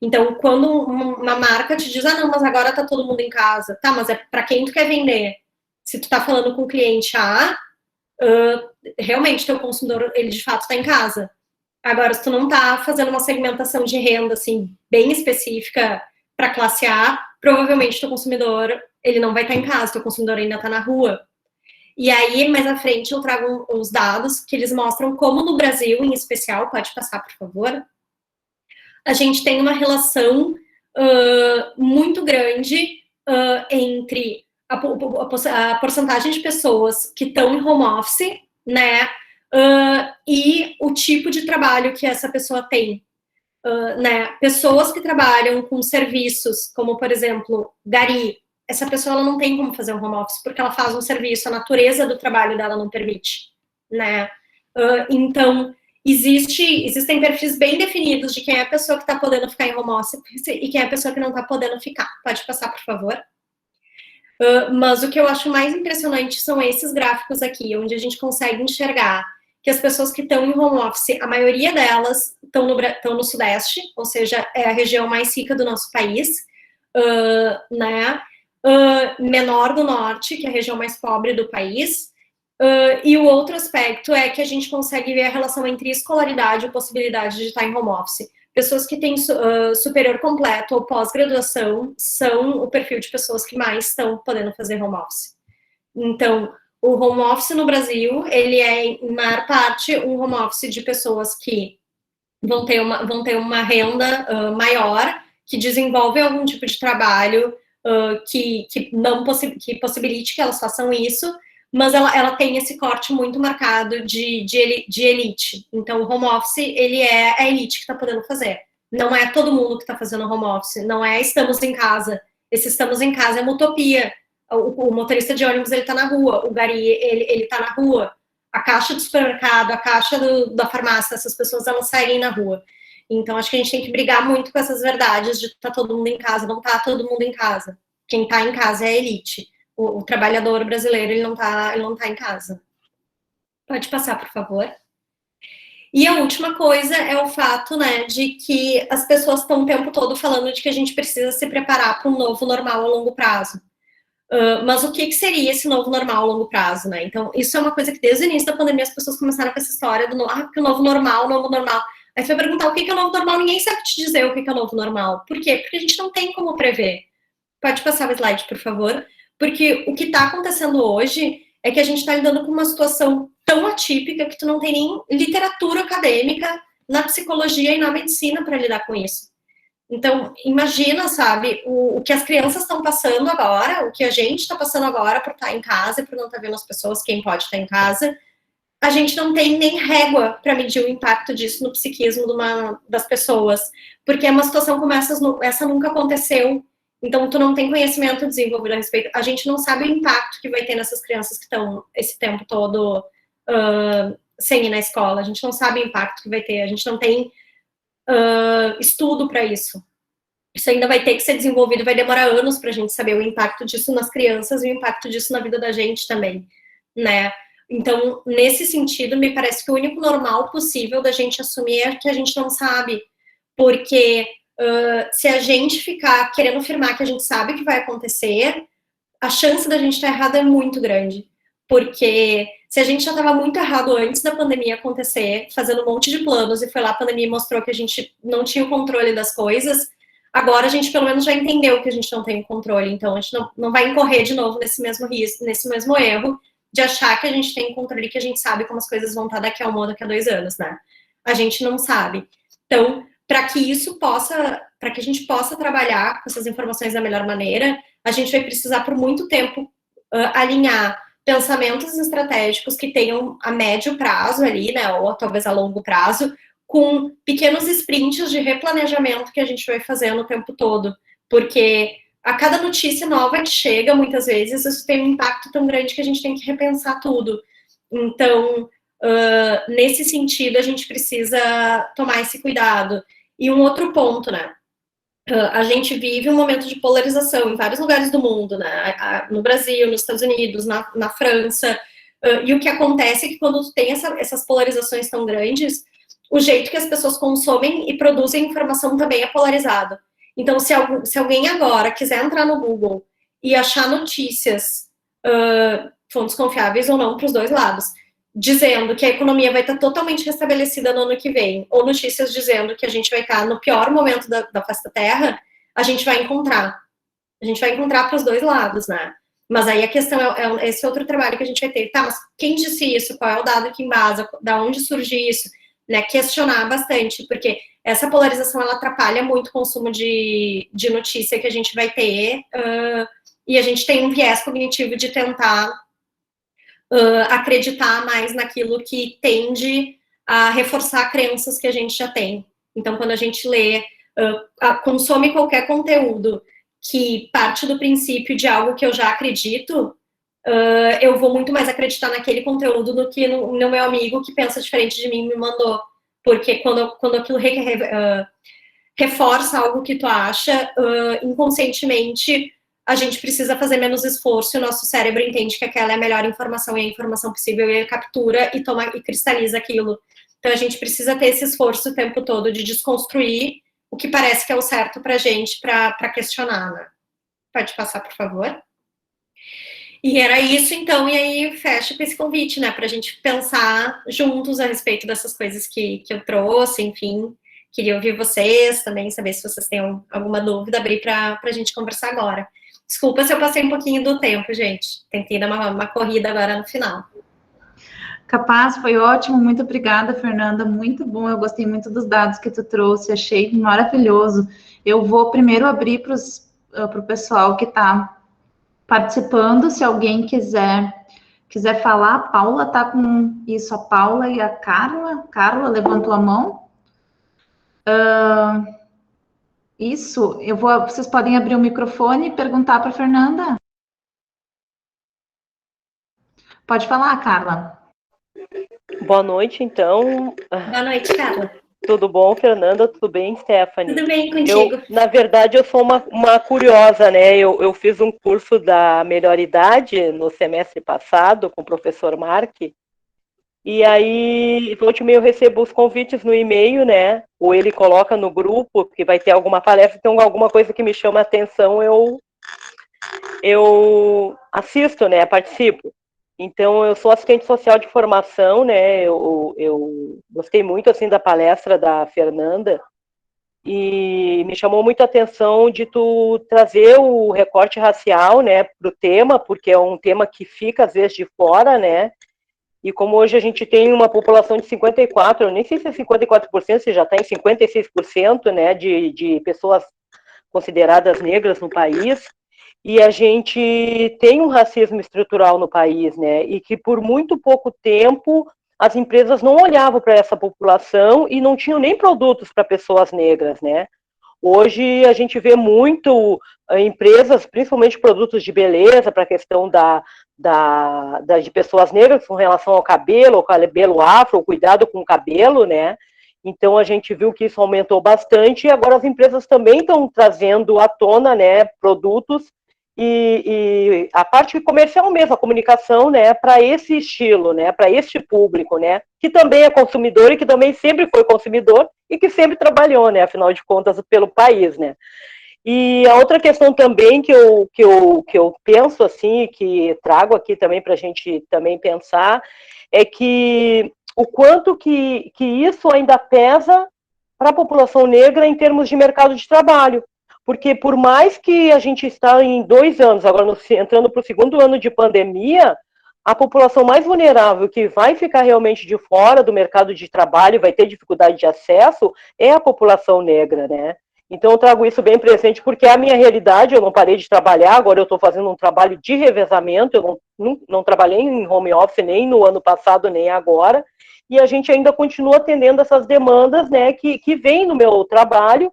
Então, quando uma marca te diz, não, mas agora tá todo mundo em casa, tá, mas é para quem tu quer vender? Se tu tá falando com o cliente A, realmente teu consumidor, ele de fato tá em casa. Agora, se tu não tá fazendo uma segmentação de renda, assim, bem específica para classe A, provavelmente teu consumidor, ele não vai estar em casa, teu consumidor ainda está na rua. E aí, mais à frente, eu trago uns dados que eles mostram como no Brasil, em especial, pode passar, por favor, a gente tem uma relação muito grande entre a porcentagem de pessoas que estão em home office, né, e o tipo de trabalho que essa pessoa tem. Né, pessoas que trabalham com serviços, como, por exemplo, gari, essa pessoa ela não tem como fazer um home office, porque ela faz um serviço, a natureza do trabalho dela não permite, né? Então, existem perfis bem definidos de quem é a pessoa que está podendo ficar em home office e quem é a pessoa que não está podendo ficar. Pode passar, por favor? Mas o que eu acho mais impressionante são esses gráficos aqui, onde a gente consegue enxergar que as pessoas que estão em home office, a maioria delas estão no Sudeste, ou seja, é a região mais rica do nosso país, né? Menor do Norte, que é a região mais pobre do país. E o outro aspecto é que a gente consegue ver a relação entre escolaridade e possibilidade de estar em home office. Pessoas que têm superior completo ou pós-graduação são o perfil de pessoas que mais estão podendo fazer home office. Então, o home office no Brasil, ele é, em maior parte, um home office de pessoas que vão ter uma renda maior, que desenvolvem algum tipo de trabalho que possibilite que elas façam isso, mas ela tem esse corte muito marcado de elite. Então, o home office, ele é a elite que está podendo fazer. Não é todo mundo que está fazendo home office, não é estamos em casa. Esse estamos em casa é uma utopia. O motorista de ônibus, ele tá na rua, o gari, ele tá na rua, a caixa do supermercado, a caixa da farmácia, essas pessoas, elas seguem na rua. Então, acho que a gente tem que brigar muito com essas verdades de tá todo mundo em casa, não tá todo mundo em casa. Quem tá em casa é a elite. O trabalhador brasileiro, ele não tá em casa. Pode passar, por favor. E a última coisa é o fato, né, de que as pessoas estão o tempo todo falando de que a gente precisa se preparar para um novo normal a longo prazo. Mas o que seria esse novo normal a longo prazo, né? Então, isso é uma coisa que desde o início da pandemia as pessoas começaram com essa história do que o novo normal. Aí você vai perguntar o que é o novo normal, ninguém sabe te dizer o que é o novo normal. Por quê? Porque a gente não tem como prever. Pode passar o slide, por favor. Porque o que está acontecendo hoje é que a gente está lidando com uma situação tão atípica que tu não tem nem literatura acadêmica na psicologia e na medicina para lidar com isso. Então, imagina, sabe, o que as crianças estão passando agora, o que a gente está passando agora por estar em casa e por não estar vendo as pessoas, quem pode estar em casa. A gente não tem nem régua para medir o impacto disso no psiquismo das pessoas, porque é uma situação como essa nunca aconteceu. Então, tu não tem conhecimento desenvolvido a respeito. A gente não sabe o impacto que vai ter nessas crianças que estão esse tempo todo sem ir na escola. A gente não sabe o impacto que vai ter. A gente não tem estudo para isso. Isso ainda vai ter que ser desenvolvido, vai demorar anos para a gente saber o impacto disso nas crianças e o impacto disso na vida da gente também, né? Então, nesse sentido, me parece que o único normal possível da gente assumir é que a gente não sabe, porque se a gente ficar querendo afirmar que a gente sabe o que vai acontecer, a chance da gente estar errado é muito grande, porque se a gente já estava muito errado antes da pandemia acontecer, fazendo um monte de planos, e foi lá a pandemia mostrou que a gente não tinha o controle das coisas, agora a gente pelo menos já entendeu que a gente não tem o controle, então a gente não vai incorrer de novo nesse mesmo risco, nesse mesmo erro, de achar que a gente tem controle, que a gente sabe como as coisas vão estar daqui a 1 ano, daqui a 2 anos, né? A gente não sabe. Então, para que a gente possa trabalhar com essas informações da melhor maneira, a gente vai precisar por muito tempo alinhar pensamentos estratégicos que tenham a médio prazo ali, né, ou talvez a longo prazo, com pequenos sprints de replanejamento que a gente vai fazendo o tempo todo, porque a cada notícia nova que chega, muitas vezes, isso tem um impacto tão grande que a gente tem que repensar tudo. Então, nesse sentido, a gente precisa tomar esse cuidado. E um outro ponto, né? A gente vive um momento de polarização em vários lugares do mundo, né? No Brasil, nos Estados Unidos, na França. E o que acontece é que quando tu tem essas polarizações tão grandes, o jeito que as pessoas consomem e produzem informação também é polarizado. Então, se alguém agora quiser entrar no Google e achar notícias, fontes confiáveis ou não, para os dois lados, dizendo que a economia vai estar totalmente restabelecida no ano que vem, ou notícias dizendo que a gente vai estar no pior momento da face da Terra, a gente vai encontrar. A gente vai encontrar para os dois lados, né? Mas aí a questão é esse outro trabalho que a gente vai ter. Tá, mas quem disse isso? Qual é o dado que embasa? Da onde surge isso? Né? Questionar bastante, porque essa polarização, ela atrapalha muito o consumo de notícia que a gente vai ter, e a gente tem um viés cognitivo de tentar acreditar mais naquilo que tende a reforçar crenças que a gente já tem. Então, quando a gente lê, consome qualquer conteúdo que parte do princípio de algo que eu já acredito, eu vou muito mais acreditar naquele conteúdo do que no meu amigo que pensa diferente de mim e me mandou. Porque quando aquilo reforça algo que tu acha, inconscientemente a gente precisa fazer menos esforço e o nosso cérebro entende que aquela é a melhor informação e a informação possível e ele captura e cristaliza aquilo. Então a gente precisa ter esse esforço o tempo todo de desconstruir o que parece que é o certo pra gente, pra questionar, né? Pode passar, por favor? E era isso, então, e aí fecha com esse convite, né, pra gente pensar juntos a respeito dessas coisas que eu trouxe, enfim, queria ouvir vocês também, saber se vocês têm alguma dúvida, abrir pra gente conversar agora. Desculpa se eu passei um pouquinho do tempo, gente, tentei dar uma corrida agora no final. Capaz, foi ótimo, muito obrigada, Fernanda, muito bom, eu gostei muito dos dados que tu trouxe, achei maravilhoso. Eu vou primeiro abrir para o pessoal que está participando, se alguém quiser falar, a Paula está com isso, a Paula e a Carla levantou a mão. Isso, vocês podem abrir o microfone e perguntar para a Fernanda. Pode falar, Carla. Boa noite, então. Boa noite, Carla. Tudo bom, Fernanda? Tudo bem, Stephanie? Tudo bem contigo? Na verdade, eu sou uma curiosa, né? Eu fiz um curso da Melhor Idade no semestre passado com o professor Mark. E aí, volte e meia, eu recebo os convites no e-mail, né? Ou ele coloca no grupo que vai ter alguma palestra, então alguma coisa que me chama a atenção, eu assisto, né? Participo. Então, eu sou assistente social de formação, né? Eu gostei muito, assim, da palestra da Fernanda e me chamou muito a atenção de tu trazer o recorte racial, né, para o tema, porque é um tema que fica, às vezes, de fora, né? E como hoje a gente tem uma população de 54%, eu nem sei se é 54%, se já está em 56%, né, de pessoas consideradas negras no país, e a gente tem um racismo estrutural no país, né? E que por muito pouco tempo as empresas não olhavam para essa população e não tinham nem produtos para pessoas negras, né? Hoje a gente vê muito empresas, principalmente produtos de beleza, para a questão de pessoas negras com relação ao cabelo afro, o cuidado com o cabelo, né? Então a gente viu que isso aumentou bastante e agora as empresas também estão trazendo à tona, né, produtos e a parte comercial mesmo, a comunicação, né, para esse estilo, né, para este público, né, que também é consumidor e que também sempre foi consumidor e que sempre trabalhou, né, afinal de contas, pelo país, né. E a outra questão também que eu penso, assim, que trago aqui também para a gente também pensar, é que o quanto que isso ainda pesa para a população negra em termos de mercado de trabalho. Porque por mais que a gente está em 2 anos, agora entrando para o 2º ano de pandemia, a população mais vulnerável que vai ficar realmente de fora do mercado de trabalho, vai ter dificuldade de acesso, é a população negra, né? Então eu trago isso bem presente, porque é a minha realidade, eu não parei de trabalhar, agora eu estou fazendo um trabalho de revezamento, eu não trabalhei em home office nem no ano passado, nem agora, e a gente ainda continua atendendo essas demandas, né, que vêm no meu trabalho,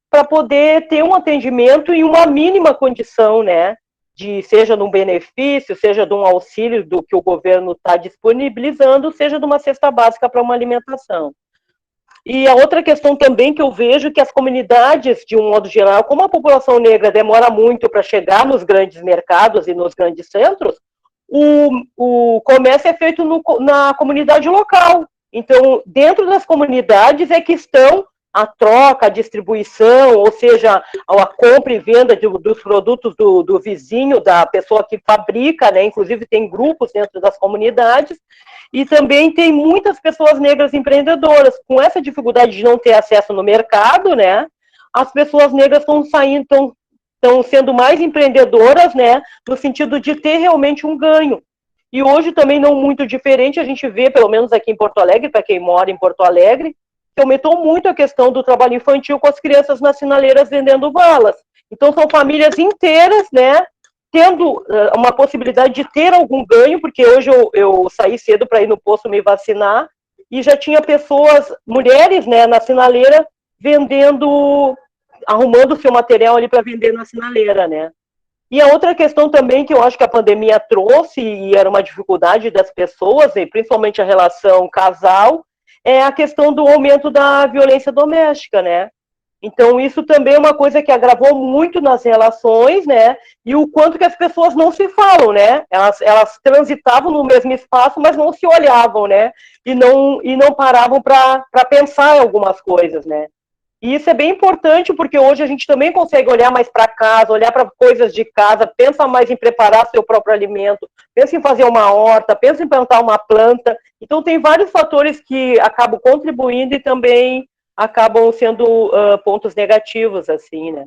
para poder ter um atendimento em uma mínima condição, né, seja de um benefício, seja de um auxílio do que o governo está disponibilizando, seja de uma cesta básica para uma alimentação. E a outra questão também que eu vejo que as comunidades, de um modo geral, como a população negra demora muito para chegar nos grandes mercados e nos grandes centros, o comércio é feito na comunidade local. Então, dentro das comunidades é que estão a troca, a distribuição, ou seja, a compra e venda dos produtos do vizinho, da pessoa que fabrica, né? Inclusive tem grupos dentro das comunidades, e também tem muitas pessoas negras empreendedoras. Com essa dificuldade de não ter acesso no mercado, né? As pessoas negras estão sendo mais empreendedoras, né? No sentido de ter realmente um ganho. E hoje também não muito diferente, a gente vê, pelo menos aqui em Porto Alegre, para quem mora em Porto Alegre, que aumentou muito a questão do trabalho infantil com as crianças nas sinaleiras vendendo balas. Então são famílias inteiras, né? Tendo uma possibilidade de ter algum ganho, porque hoje eu saí cedo para ir no posto me vacinar, e já tinha pessoas, mulheres, né, na sinaleira, vendendo, arrumando o seu material ali para vender na sinaleira, né. E a outra questão também que eu acho que a pandemia trouxe, e era uma dificuldade das pessoas, e principalmente a relação casal, é a questão do aumento da violência doméstica, né. Então, isso também é uma coisa que agravou muito nas relações, né? E o quanto que as pessoas não se falam, né? Elas transitavam no mesmo espaço, mas não se olhavam, né? E não paravam para pensar em algumas coisas, né? E isso é bem importante, porque hoje a gente também consegue olhar mais para casa, olhar para coisas de casa, pensa mais em preparar seu próprio alimento, pensa em fazer uma horta, pensa em plantar uma planta. Então, tem vários fatores que acabam contribuindo e também acabam sendo pontos negativos, assim, né?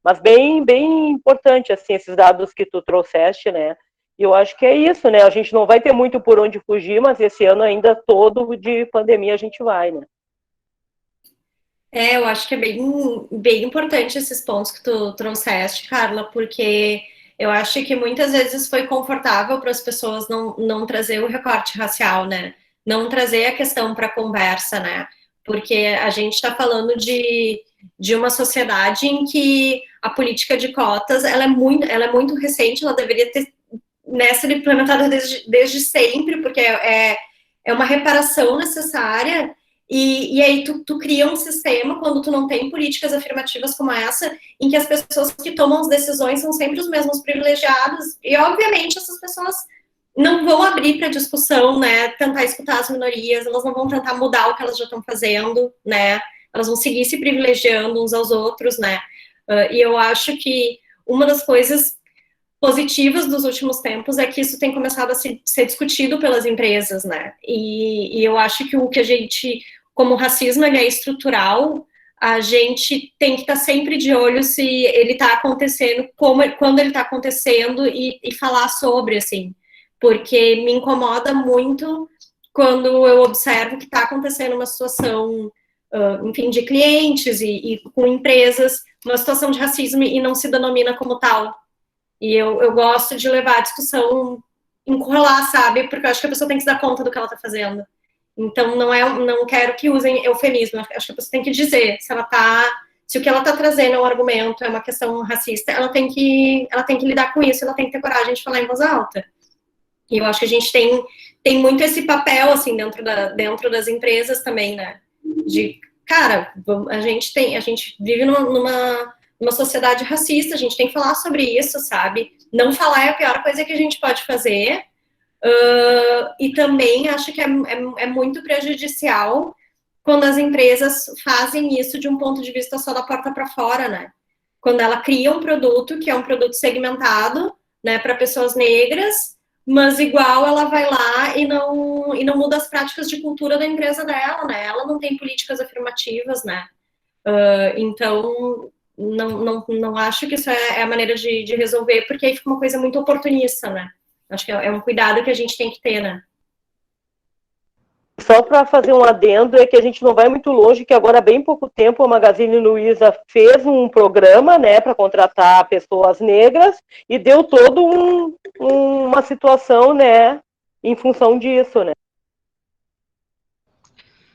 Mas bem importante, assim, esses dados que tu trouxeste, né? E eu acho que é isso, né? A gente não vai ter muito por onde fugir, mas esse ano ainda todo de pandemia a gente vai, né? Eu acho que é bem importante esses pontos que tu trouxeste, Carla, porque eu acho que muitas vezes foi confortável para as pessoas não trazer o recorte racial, né? Não trazer a questão para a conversa, né? Porque a gente está falando de uma sociedade em que a política de cotas ela é muito recente, ela deveria ter sido implementada desde sempre, porque é uma reparação necessária. E aí tu cria um sistema, quando tu não tem políticas afirmativas como essa, em que as pessoas que tomam as decisões são sempre os mesmos privilegiados, e obviamente essas pessoas não vão abrir para discussão, né, tentar escutar as minorias, elas não vão tentar mudar o que elas já estão fazendo, né, elas vão seguir se privilegiando uns aos outros, né, e eu acho que uma das coisas positivas dos últimos tempos é que isso tem começado a ser discutido pelas empresas, né? E eu acho que o que a gente, como o racismo ele é estrutural, a gente tem que estar sempre de olho se ele está acontecendo, quando ele está acontecendo e falar sobre, assim, porque me incomoda muito quando eu observo que está acontecendo uma situação, enfim, de clientes e com empresas, uma situação de racismo e não se denomina como tal. E eu gosto de levar a discussão, enrolar, sabe? Porque eu acho que a pessoa tem que se dar conta do que ela tá fazendo. Então, não quero que usem eufemismo. Acho que a pessoa tem que dizer se o que ela tá trazendo é um argumento, é uma questão racista, ela tem que lidar com isso, ela tem que ter coragem de falar em voz alta. E eu acho que a gente tem muito esse papel, assim, dentro das empresas também, né? De, cara, a gente vive numa sociedade racista, a gente tem que falar sobre isso, sabe? Não falar é a pior coisa que a gente pode fazer. E também acho que é muito prejudicial quando as empresas fazem isso de um ponto de vista só da porta para fora, né? Quando ela cria um produto que é um produto segmentado, né, para pessoas negras, mas igual ela vai lá e não muda as práticas de cultura da empresa dela, né? Ela não tem políticas afirmativas, né? Então, não acho que isso é a maneira de resolver, porque aí fica uma coisa muito oportunista, né? Acho que é um cuidado que a gente tem que ter, né? Só para fazer um adendo, é que a gente não vai muito longe, que agora há bem pouco tempo a Magazine Luiza fez um programa, né, para contratar pessoas negras e deu todo uma situação, né, em função disso, né.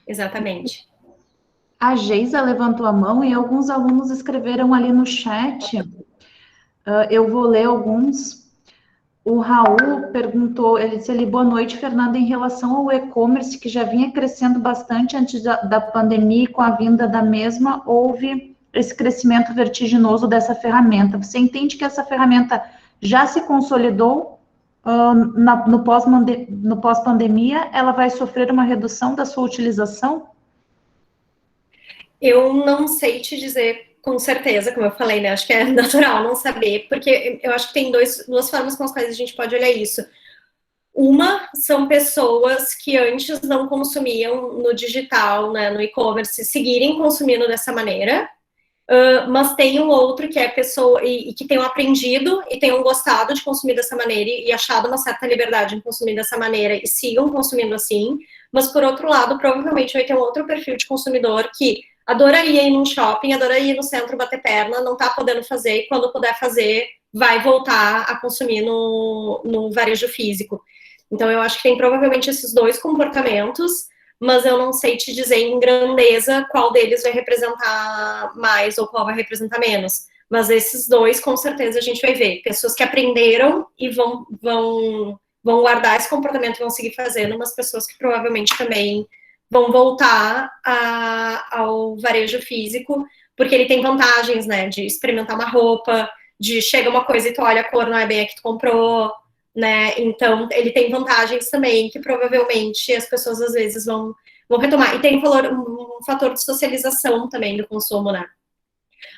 Exatamente. A Geisa levantou a mão e alguns alunos escreveram ali no chat Eu vou ler alguns. O Raul perguntou, ele disse ali, boa noite, Fernanda, em relação ao e-commerce, que já vinha crescendo bastante antes da pandemia, e com a vinda da mesma, houve esse crescimento vertiginoso dessa ferramenta. Você entende que essa ferramenta já se consolidou no pós-pandemia? Ela vai sofrer uma redução da sua utilização? Eu não sei te dizer com certeza, como eu falei, né? Acho que é natural não saber, porque eu acho que tem duas formas com as quais a gente pode olhar isso. Uma são pessoas que antes não consumiam no digital, né, no e-commerce, seguirem consumindo dessa maneira, mas tem um outro que é pessoa e que tenham aprendido e tenham gostado de consumir dessa maneira e achado uma certa liberdade em consumir dessa maneira e sigam consumindo assim, mas por outro lado, provavelmente vai ter um outro perfil de consumidor que adoraria ir num shopping, adoraria ir no centro bater perna, não tá podendo fazer, e quando puder fazer, vai voltar a consumir no varejo físico. Então, eu acho que tem provavelmente esses dois comportamentos, mas eu não sei te dizer em grandeza qual deles vai representar mais ou qual vai representar menos. Mas esses dois, com certeza, a gente vai ver. Pessoas que aprenderam e vão guardar esse comportamento e vão seguir fazendo, mas pessoas que provavelmente também vão voltar ao varejo físico, porque ele tem vantagens, né, de experimentar uma roupa, de chega uma coisa e tu olha a cor, não é bem a que tu comprou, né, então ele tem vantagens também, que provavelmente as pessoas às vezes vão retomar, e tem um fator de socialização também do consumo, né,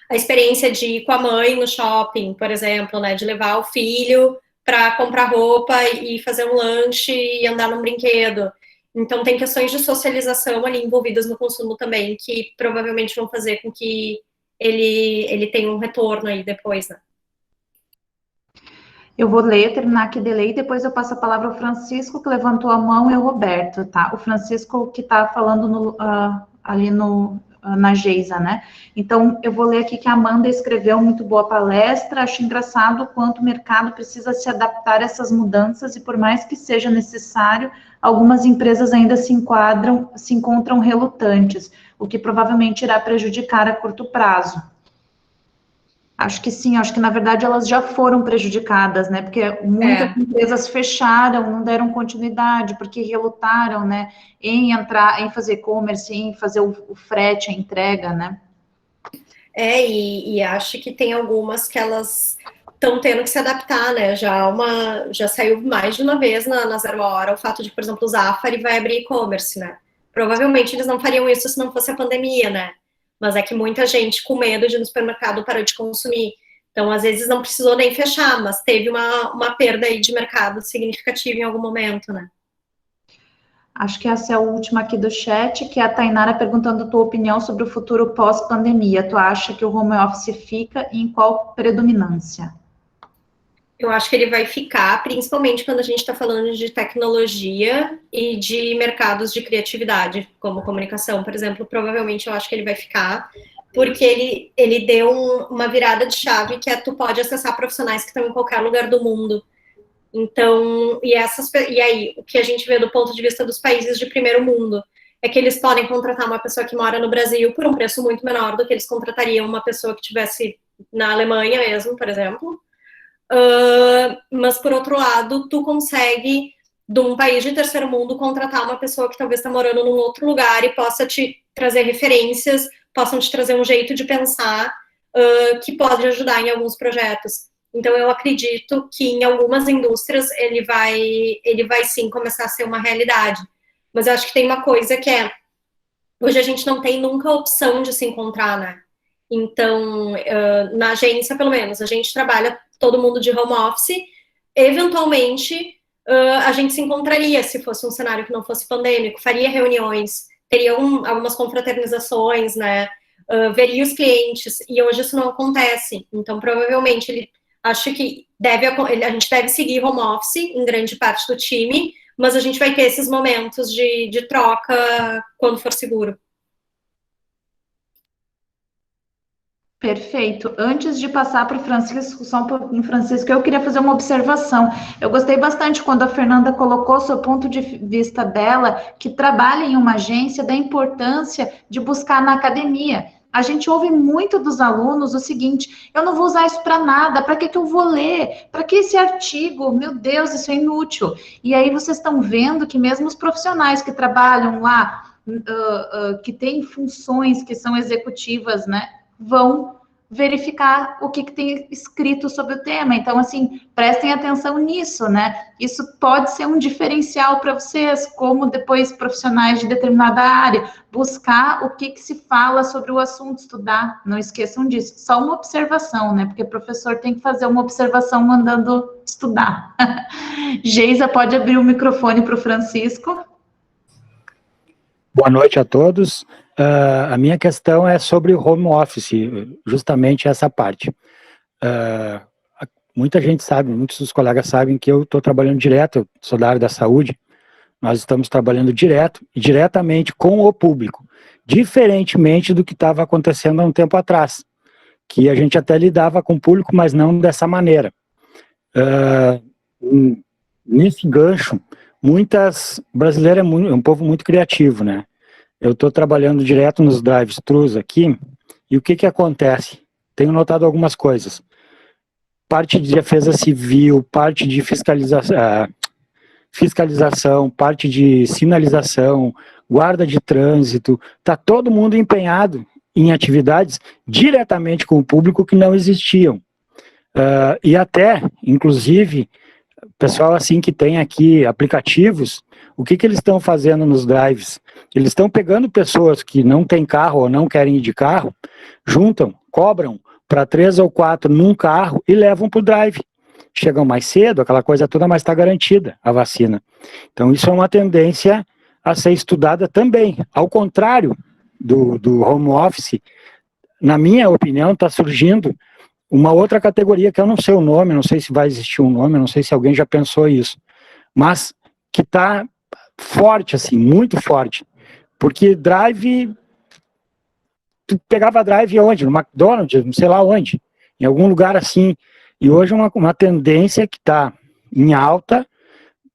a experiência de ir com a mãe no shopping, por exemplo, né, de levar o filho para comprar roupa e fazer um lanche e andar num brinquedo. Então, tem questões de socialização ali envolvidas no consumo também, que provavelmente vão fazer com que ele tenha um retorno aí depois, né? Eu vou ler, terminar aqui de ler, e depois eu passo a palavra ao Francisco, que levantou a mão, e ao Roberto, tá? O Francisco que está falando ali na Geisa, né? Então, eu vou ler aqui que a Amanda escreveu, muito boa palestra, acho engraçado o quanto o mercado precisa se adaptar a essas mudanças, e por mais que seja necessário, algumas empresas ainda se encontram relutantes, o que provavelmente irá prejudicar a curto prazo. Acho que sim, acho que na verdade elas já foram prejudicadas, né? Porque muitas empresas fecharam, não deram continuidade, porque relutaram, né? Em entrar, em fazer e-commerce, em fazer o frete, a entrega, né? E acho que tem algumas que elas estão tendo que se adaptar, né? Já saiu mais de uma vez na Zero Hora o fato de, por exemplo, o Zafari vai abrir e-commerce, né? Provavelmente eles não fariam isso se não fosse a pandemia, né? Mas é que muita gente com medo de ir no supermercado parou de consumir. Então, às vezes, não precisou nem fechar, mas teve uma perda aí de mercado significativa em algum momento, né? Acho que essa é a última aqui do chat, que é a Tainara perguntando a tua opinião sobre o futuro pós-pandemia. Tu acha que o home office fica e em qual predominância? Eu acho que ele vai ficar, principalmente quando a gente está falando de tecnologia e de mercados de criatividade, como comunicação, por exemplo. Provavelmente eu acho que ele vai ficar, porque ele deu uma virada de chave, que é tu pode acessar profissionais que estão em qualquer lugar do mundo. Então, e aí, o que a gente vê do ponto de vista dos países de primeiro mundo é que eles podem contratar uma pessoa que mora no Brasil por um preço muito menor do que eles contratariam uma pessoa que estivesse na Alemanha mesmo, por exemplo. Mas, por outro lado, tu consegue, de um país de terceiro mundo, contratar uma pessoa que talvez está morando num outro lugar e possa te trazer referências, possam te trazer um jeito de pensar que pode ajudar em alguns projetos. Então, eu acredito que em algumas indústrias ele vai sim começar a ser uma realidade. Mas eu acho que tem uma coisa que é, hoje a gente não tem nunca a opção de se encontrar, né? Então, na agência, pelo menos, a gente trabalha todo mundo de home office, eventualmente a gente se encontraria se fosse um cenário que não fosse pandêmico, faria reuniões, teria algumas confraternizações, né? Veria os clientes, e hoje isso não acontece. Então, provavelmente, acho que a gente deve seguir home office em grande parte do time, mas a gente vai ter esses momentos de troca quando for seguro. Perfeito. Antes de passar para o Francisco, só um pouquinho, Francisco, eu queria fazer uma observação. Eu gostei bastante quando a Fernanda colocou o seu ponto de vista dela, que trabalha em uma agência, da importância de buscar na academia. A gente ouve muito dos alunos o seguinte: eu não vou usar isso para nada, para que eu vou ler? Para que esse artigo? Meu Deus, isso é inútil. E aí vocês estão vendo que mesmo os profissionais que trabalham lá, que têm funções que são executivas, né, vão verificar o que tem escrito sobre o tema. Então, assim, prestem atenção nisso, né? Isso pode ser um diferencial para vocês, como depois profissionais de determinada área, buscar o que se fala sobre o assunto, estudar. Não esqueçam disso. Só uma observação, né? Porque o professor tem que fazer uma observação mandando estudar. Geisa, pode abrir o microfone para o Francisco. Boa noite a todos. A minha questão é sobre o home office, justamente essa parte. Muita gente sabe, muitos dos colegas sabem que eu estou trabalhando direto, eu sou da área da saúde, nós estamos trabalhando diretamente com o público, diferentemente do que estava acontecendo há um tempo atrás, que a gente até lidava com o público, mas não dessa maneira. Nesse gancho, o brasileiro é um povo muito criativo, né? Eu estou trabalhando direto nos drive-thrus aqui, e o que acontece? Tenho notado algumas coisas. Parte de defesa civil, parte de fiscalização, parte de sinalização, guarda de trânsito, está todo mundo empenhado em atividades diretamente com o público que não existiam. E até, inclusive, pessoal assim que tem aqui aplicativos, o que eles estão fazendo nos drives? Eles estão pegando pessoas que não têm carro ou não querem ir de carro, juntam, cobram para 3 ou 4 num carro e levam para o drive. Chegam mais cedo, aquela coisa toda, mas está garantida a vacina. Então isso é uma tendência a ser estudada também. Ao contrário do home office, na minha opinião, está surgindo uma outra categoria que eu não sei o nome, não sei se vai existir um nome, não sei se alguém já pensou isso, mas que está forte, assim, muito forte, porque drive, tu pegava drive onde? No McDonald's, não sei lá onde, em algum lugar assim, e hoje é uma tendência que está em alta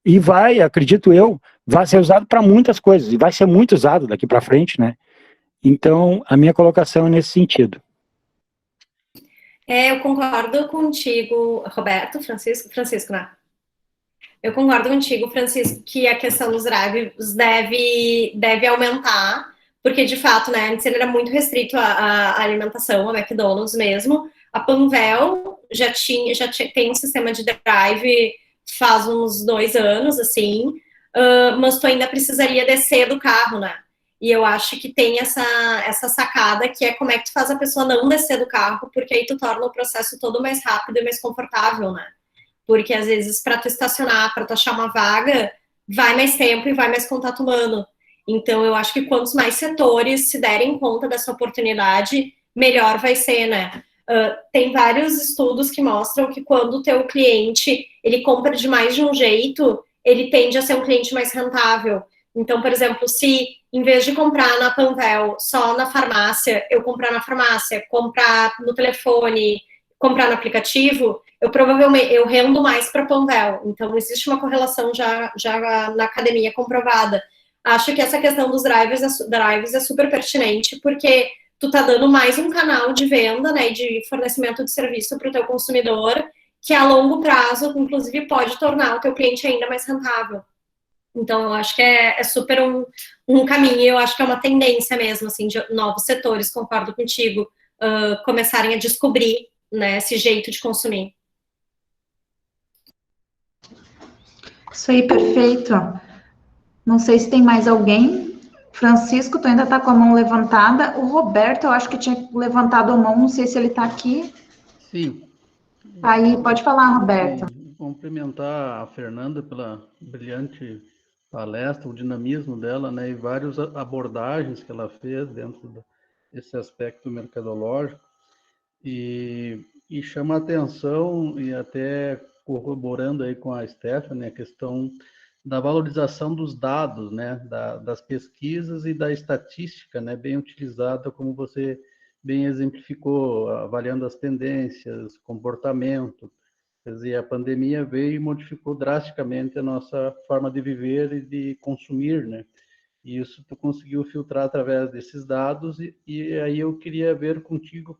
e vai, acredito eu, vai ser usado para muitas coisas, e vai ser muito usado daqui para frente, né? Então, a minha colocação é nesse sentido. Eu concordo contigo, Roberto, Francisco, né? Eu concordo contigo, Francisco, que a questão dos drives deve aumentar, porque, de fato, né, antes ele era muito restrito à alimentação, a McDonald's mesmo. A Panvel já tem um sistema de drive faz uns 2 anos, assim, mas tu ainda precisaria descer do carro, né? E eu acho que tem essa sacada que é como é que tu faz a pessoa não descer do carro, porque aí tu torna o processo todo mais rápido e mais confortável, né? Porque às vezes para tu estacionar, para tu achar uma vaga, vai mais tempo e vai mais contato humano. Então eu acho que quantos mais setores se derem conta dessa oportunidade, melhor vai ser, né? Tem vários estudos que mostram que quando o teu cliente ele compra de mais de um jeito, ele tende a ser um cliente mais rentável. Então, por exemplo, se em vez de comprar na Panvel só na farmácia, eu comprar na farmácia, comprar no telefone, comprar no aplicativo, eu rendo mais para Panvel. Então, existe uma correlação já na academia comprovada. Acho que essa questão dos drives é super pertinente, porque tu tá dando mais um canal de venda, né, de fornecimento de serviço para o teu consumidor, que a longo prazo, inclusive, pode tornar o teu cliente ainda mais rentável. Então, eu acho que é super um caminho, eu acho que é uma tendência mesmo, assim, de novos setores, concordo contigo, começarem a descobrir, né, esse jeito de consumir. Isso aí, perfeito. Não sei se tem mais alguém. Francisco, tu ainda está com a mão levantada. O Roberto, eu acho que tinha levantado a mão, não sei se ele está aqui. Sim. Aí, pode falar, Roberto. Cumprimentar a Fernanda pela brilhante palestra, o dinamismo dela, né, e várias abordagens que ela fez dentro desse aspecto mercadológico, e chama a atenção, e até corroborando aí com a Stephanie, a questão da valorização dos dados, né, das pesquisas e da estatística, né, bem utilizada, como você bem exemplificou, avaliando as tendências, comportamento. Quer dizer, a pandemia veio e modificou drasticamente a nossa forma de viver e de consumir, né? E isso tu conseguiu filtrar através desses dados, e aí eu queria ver contigo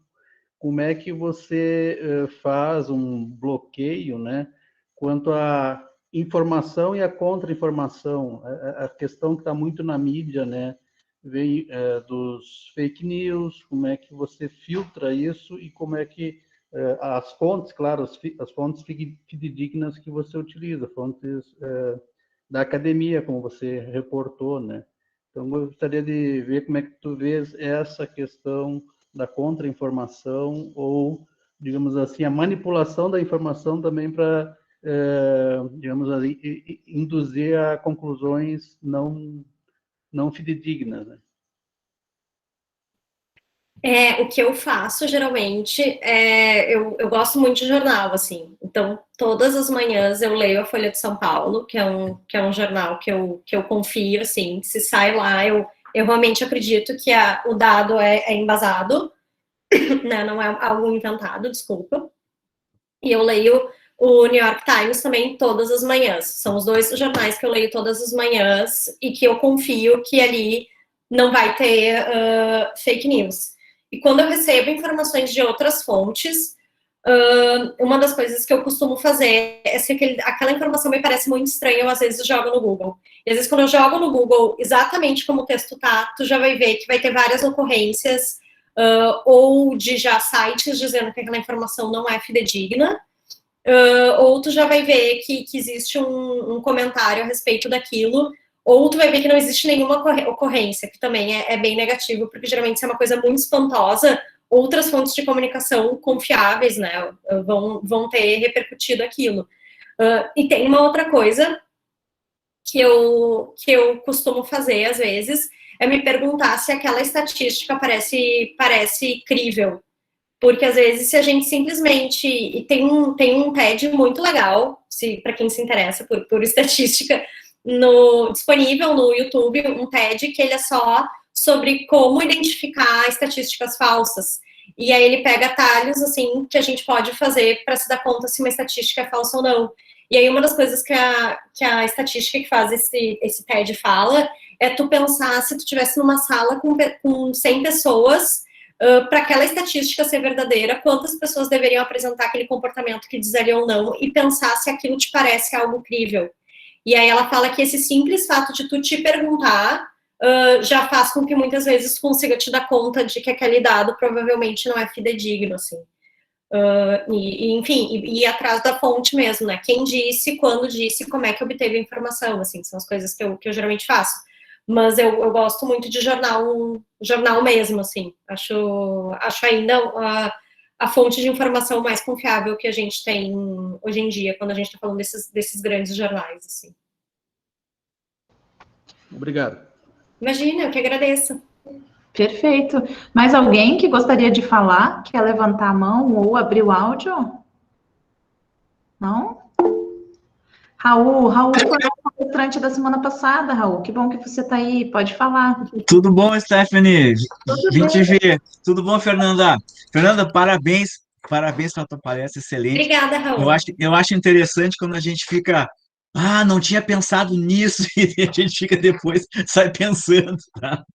como é que você faz um bloqueio, né, quanto à informação e à contra-informação. A questão que está muito na mídia, né, vem dos fake news, como é que você filtra isso e como é que as fontes, claro, as fontes fidedignas que você utiliza, fontes da academia, como você reportou, né? Então, eu gostaria de ver como é que tu vês essa questão da contra-informação ou, digamos assim, a manipulação da informação também para, digamos assim, induzir a conclusões não fidedignas, né? O que eu faço, geralmente, eu gosto muito de jornal, assim. Então, todas as manhãs eu leio a Folha de São Paulo, que é um jornal que eu confio, assim. Se sai lá, eu realmente acredito que o dado é embasado, né? Não é algo inventado, desculpa. E eu leio o New York Times também todas as manhãs. São os dois jornais que eu leio todas as manhãs e que eu confio que ali não vai ter fake news. E quando eu recebo informações de outras fontes, uma das coisas que eu costumo fazer é se aquela informação me parece muito estranha, eu às vezes jogo no Google. E às vezes quando eu jogo no Google exatamente como o texto tá, tu já vai ver que vai ter várias ocorrências ou de já sites dizendo que aquela informação não é fidedigna, ou tu já vai ver que existe um comentário a respeito daquilo, ou tu vai ver que não existe nenhuma ocorrência, que também é bem negativo, porque geralmente se é uma coisa muito espantosa, outras fontes de comunicação confiáveis, né, vão ter repercutido aquilo. E tem uma outra coisa que eu costumo fazer, às vezes, é me perguntar se aquela estatística parece crível. Porque, às vezes, se a gente simplesmente... E tem um TED muito legal, para quem se interessa por estatística, disponível no YouTube, um TED que ele é só sobre como identificar estatísticas falsas. E aí ele pega atalhos, assim, que a gente pode fazer para se dar conta se uma estatística é falsa ou não. E aí uma das coisas que a estatística que faz esse TED fala é tu pensar se tu estivesse numa sala com 100 pessoas, para aquela estatística ser verdadeira, quantas pessoas deveriam apresentar aquele comportamento que diz ali ou não, e pensar se aquilo te parece algo crível. E aí ela fala que esse simples fato de tu te perguntar já faz com que muitas vezes consiga te dar conta de que aquele dado provavelmente não é fidedigno, assim. Enfim, ir atrás da fonte mesmo, né? Quem disse, quando disse, como é que obteve a informação, assim, são as coisas que eu geralmente faço. Mas eu gosto muito de jornal mesmo, assim. Acho ainda a fonte de informação mais confiável que a gente tem hoje em dia, quando a gente está falando desses grandes jornais, assim. Obrigado. Imagina, eu que agradeço. Perfeito. Mais alguém que gostaria de falar? Quer levantar a mão ou abrir o áudio? Não? Raul foi o palestrante da semana passada, Raul. Que bom que você está aí, pode falar. Tudo bom, Stephanie? Tudo Vim bem. te ver. Tudo bom, Fernanda? Fernanda, parabéns pela tua palestra, excelente. Obrigada, Raul. Eu acho interessante quando a gente fica, não tinha pensado nisso, e a gente fica depois, sai pensando, tá?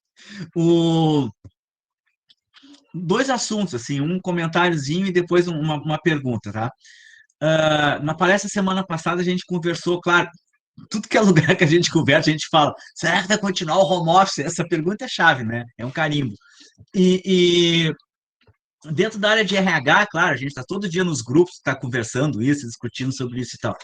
Dois assuntos, assim, um comentáriozinho e depois uma pergunta, tá? Na palestra semana passada a gente conversou, claro, tudo que é lugar que a gente conversa, a gente fala, será que vai continuar o home office? Essa pergunta é chave, né? É um carimbo. E dentro da área de RH, claro, a gente está todo dia nos grupos, está conversando isso, discutindo sobre isso e tal.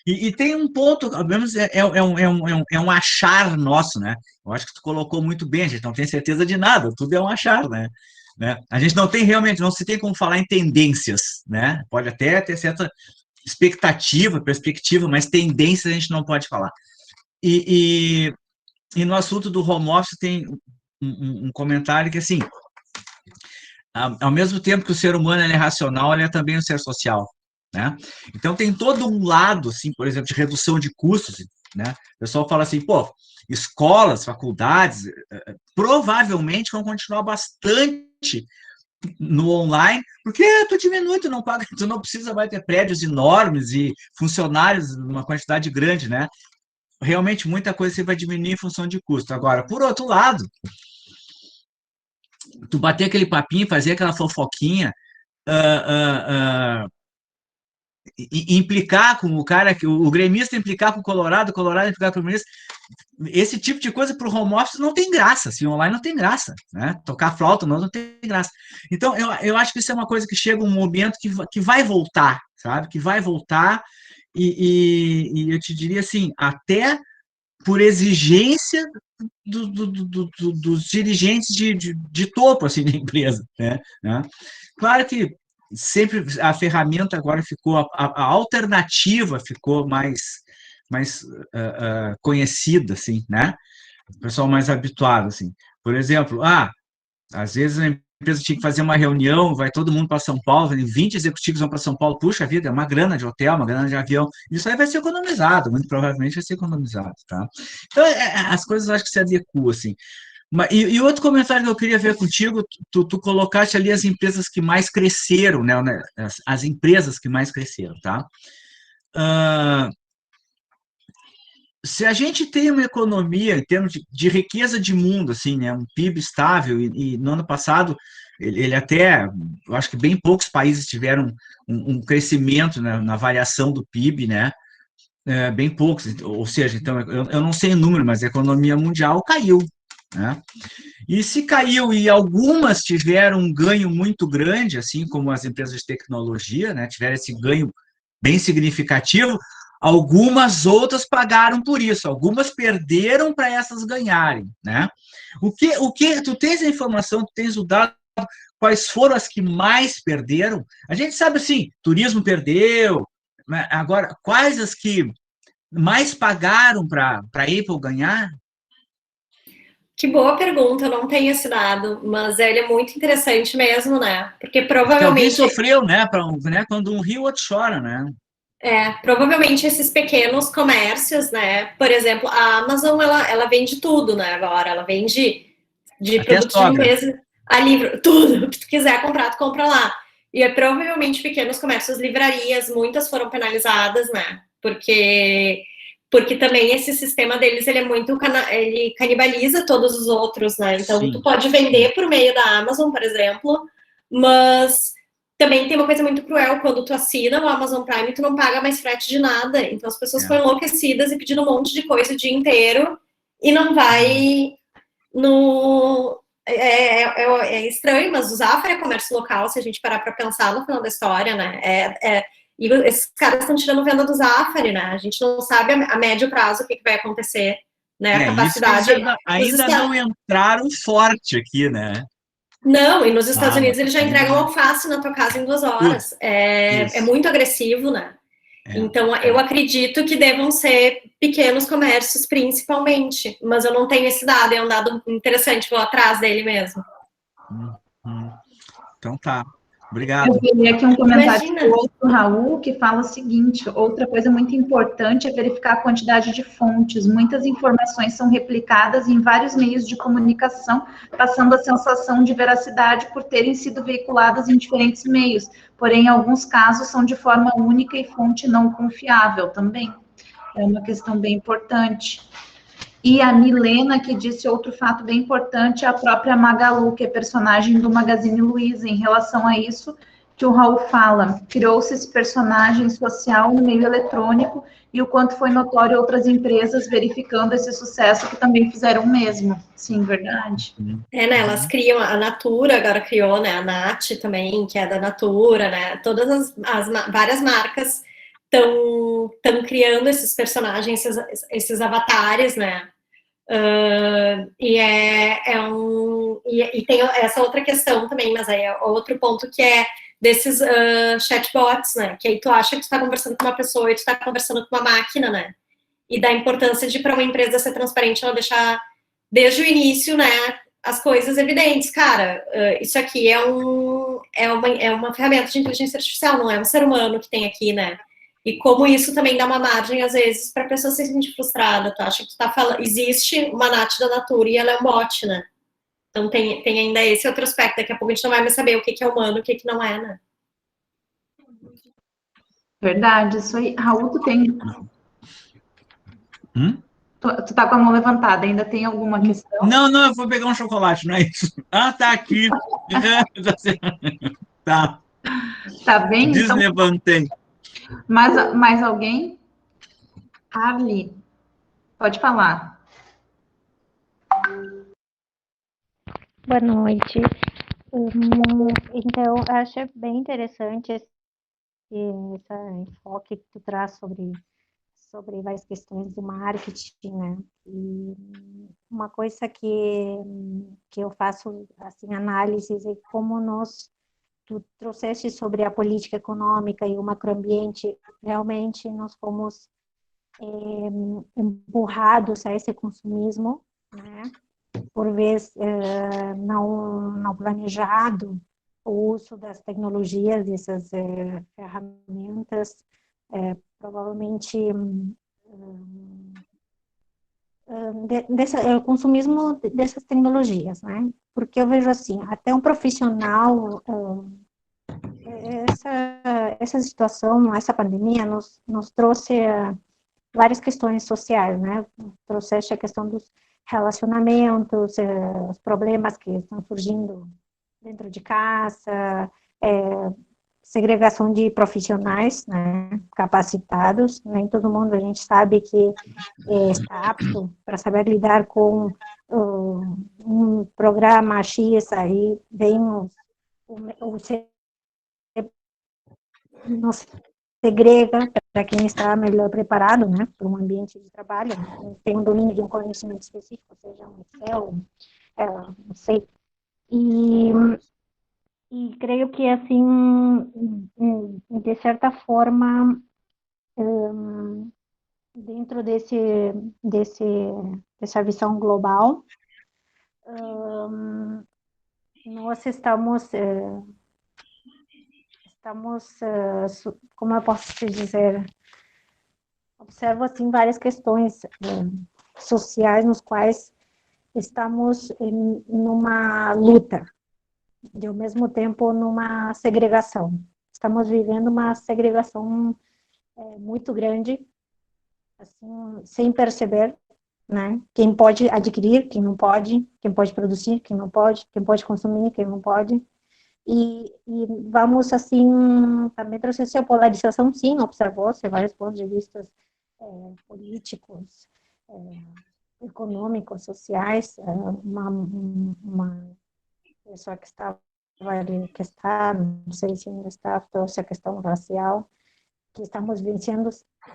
E tem um ponto, ao menos é um achar nosso, né? Eu acho que tu colocou muito bem, a gente não tem certeza de nada, tudo é um achar, né? A gente não se tem como falar em tendências, né? Pode até ter certa perspectiva, mas tendências a gente não pode falar. E no assunto do home office tem um comentário que, assim, ao mesmo tempo que o ser humano é racional, ele é também um ser social, né? Então, tem todo um lado, assim, por exemplo, de redução de custos, né? O pessoal fala assim, escolas, faculdades, provavelmente vão continuar bastante no online, porque tu diminui, tu não precisa mais ter prédios enormes e funcionários numa quantidade grande, né? realmente muita coisa você vai diminuir em função de custo. Agora, por outro lado, tu bater aquele papinho, fazer aquela fofoquinha, implicar com o cara, o gremista implicar com o Colorado implicar com o gremista, esse tipo de coisa para o home office não tem graça, assim, online não tem graça, né? Tocar flauta não tem graça. Então, eu acho que isso é uma coisa que chega um momento que vai voltar, sabe? Que vai voltar e eu te diria assim, até por exigência dos dirigentes de topo assim, da empresa. Né? Claro que sempre a ferramenta agora ficou, a alternativa ficou mais conhecida, assim, né? O pessoal mais habituado. Assim. Por exemplo, às vezes a empresa tinha que fazer uma reunião, vai todo mundo para São Paulo, 20 executivos vão para São Paulo, puxa vida, é uma grana de hotel, uma grana de avião, isso aí vai ser economizado, muito provavelmente vai ser economizado, tá? Então, as coisas eu acho que se adequam, assim. E outro comentário que eu queria ver contigo, tu colocaste ali as empresas que mais cresceram, né? As empresas que mais cresceram, tá? Se a gente tem uma economia em termos de riqueza de mundo, assim, né, um PIB estável, e no ano passado, ele até, eu acho que bem poucos países tiveram um crescimento, né, na variação do PIB, né, bem poucos, ou seja, então, eu não sei o número, mas a economia mundial caiu, né, e se caiu e algumas tiveram um ganho muito grande, assim como as empresas de tecnologia, né, tiveram esse ganho bem significativo, algumas outras pagaram por isso, algumas perderam para essas ganharem, né? O que tu tens a informação, tu tens o dado, quais foram as que mais perderam? A gente sabe assim, turismo perdeu, né? Agora quais as que mais pagaram para a Apple ganhar? Que boa pergunta, eu não tenho esse dado, mas ele é muito interessante mesmo, né? Porque Porque alguém provavelmente sofreu, né? Quando um rio, outro chora, né? provavelmente esses pequenos comércios, né? Por exemplo, a Amazon, ela vende tudo, né? Agora, ela vende de Até produtos de sogra. limpeza a livro, tudo o que tu quiser comprar, tu compra lá. E provavelmente pequenos comércios, livrarias, muitas foram penalizadas, né? Porque também esse sistema deles, ele é muito, ele canibaliza todos os outros, né? Então, Sim. tu pode vender por meio da Amazon, por exemplo, mas também tem uma coisa muito cruel, quando tu assina o Amazon Prime, tu não paga mais frete de nada. Então, as pessoas ficam enlouquecidas e pedindo um monte de coisa o dia inteiro e não vai no... É estranho, mas o Zafra é comércio local, se a gente parar para pensar no final da história, né? E esses caras estão tirando venda do Zafari, né? A gente não sabe a médio prazo o que vai acontecer, né? A capacidade. Isso ainda não entraram forte aqui, né? Não, e nos Estados Unidos eles já ainda entregam alface na tua casa em 2 horas. É muito agressivo, né? Então, eu acredito que devam ser pequenos comércios, principalmente. Mas eu não tenho esse dado, é um dado interessante, vou atrás dele mesmo. Então tá. Obrigado. Eu vi aqui um comentário Imagina. do outro Raul que fala o seguinte: outra coisa muito importante é verificar a quantidade de fontes. Muitas informações são replicadas em vários meios de comunicação, passando a sensação de veracidade por terem sido veiculadas em diferentes meios. Porém, em alguns casos são de forma única e fonte não confiável também. É uma questão bem importante. E a Milena, que disse outro fato bem importante, é a própria Magalu, que é personagem do Magazine Luiza. Em relação a isso, que o Raul fala, criou-se esse personagem social no meio eletrônico e o quanto foi notório outras empresas verificando esse sucesso que também fizeram o mesmo. Sim, verdade. Né, elas criam, a Natura agora criou, né, a Nat também, que é da Natura, né, todas as várias marcas estão criando esses personagens, esses avatares, né, e tem essa outra questão também, mas aí é outro ponto que é desses chatbots, né, que aí tu acha que tu tá conversando com uma pessoa e tu tá conversando com uma máquina, né, e da importância de para uma empresa ser transparente, ela deixar desde o início, né, as coisas evidentes. Cara, isso aqui é uma ferramenta de inteligência artificial, não é um ser humano que tem aqui, né? E como isso também dá uma margem, às vezes, para a pessoa se sentir frustrada. Tu acha que tu tá falando... Existe uma Nath da Natura e ela é um bot, né? Então tem ainda esse outro aspecto. Daqui a pouco a gente não vai mais saber o que é humano e o que não é, né? Verdade, isso aí. Raul, tu tem... Tu tá com a mão levantada, ainda tem alguma questão? Não, eu vou pegar um chocolate, não é isso? Ah, tá aqui. Tá, Tá bem? Então, deslevantei. mais alguém? Arli, pode falar. Boa noite. Então, eu achei bem interessante esse enfoque que tu traz sobre várias questões do marketing, né? E uma coisa que eu faço, assim, análises é como tu trouxeste sobre a política econômica e o macroambiente, realmente nós fomos empurrados a esse consumismo, né? Por vezes não planejado, o uso das tecnologias, dessas ferramentas, provavelmente o consumismo dessas tecnologias, né? Porque eu vejo assim, até um profissional, essa situação, essa pandemia nos trouxe várias questões sociais, né? Trouxeste a questão dos relacionamentos, os problemas que estão surgindo dentro de casa, segregação de profissionais, né, capacitados. Nem todo mundo, a gente sabe que está apto para saber lidar com um programa X, aí vem nos segrega para quem está melhor preparado, né, para um ambiente de trabalho, né, tem um domínio de um conhecimento específico, seja um Excel, não sei. E creio que, assim, de certa forma, dentro dessa visão global, nós estamos, como eu posso te dizer, observo, assim, várias questões sociais nos quais estamos numa luta, e ao mesmo tempo numa segregação. Estamos vivendo uma segregação muito grande, assim, sem perceber, né? Quem pode adquirir, quem não pode, quem pode produzir, quem não pode, quem pode consumir, quem não pode. E vamos, assim, também trouxe essa polarização, sim, observou-se vários pontos de vista políticos, econômicos, sociais, uma pessoa que estava ali, que está, não sei se ainda está, trouxe a questão racial, que estamos vencendo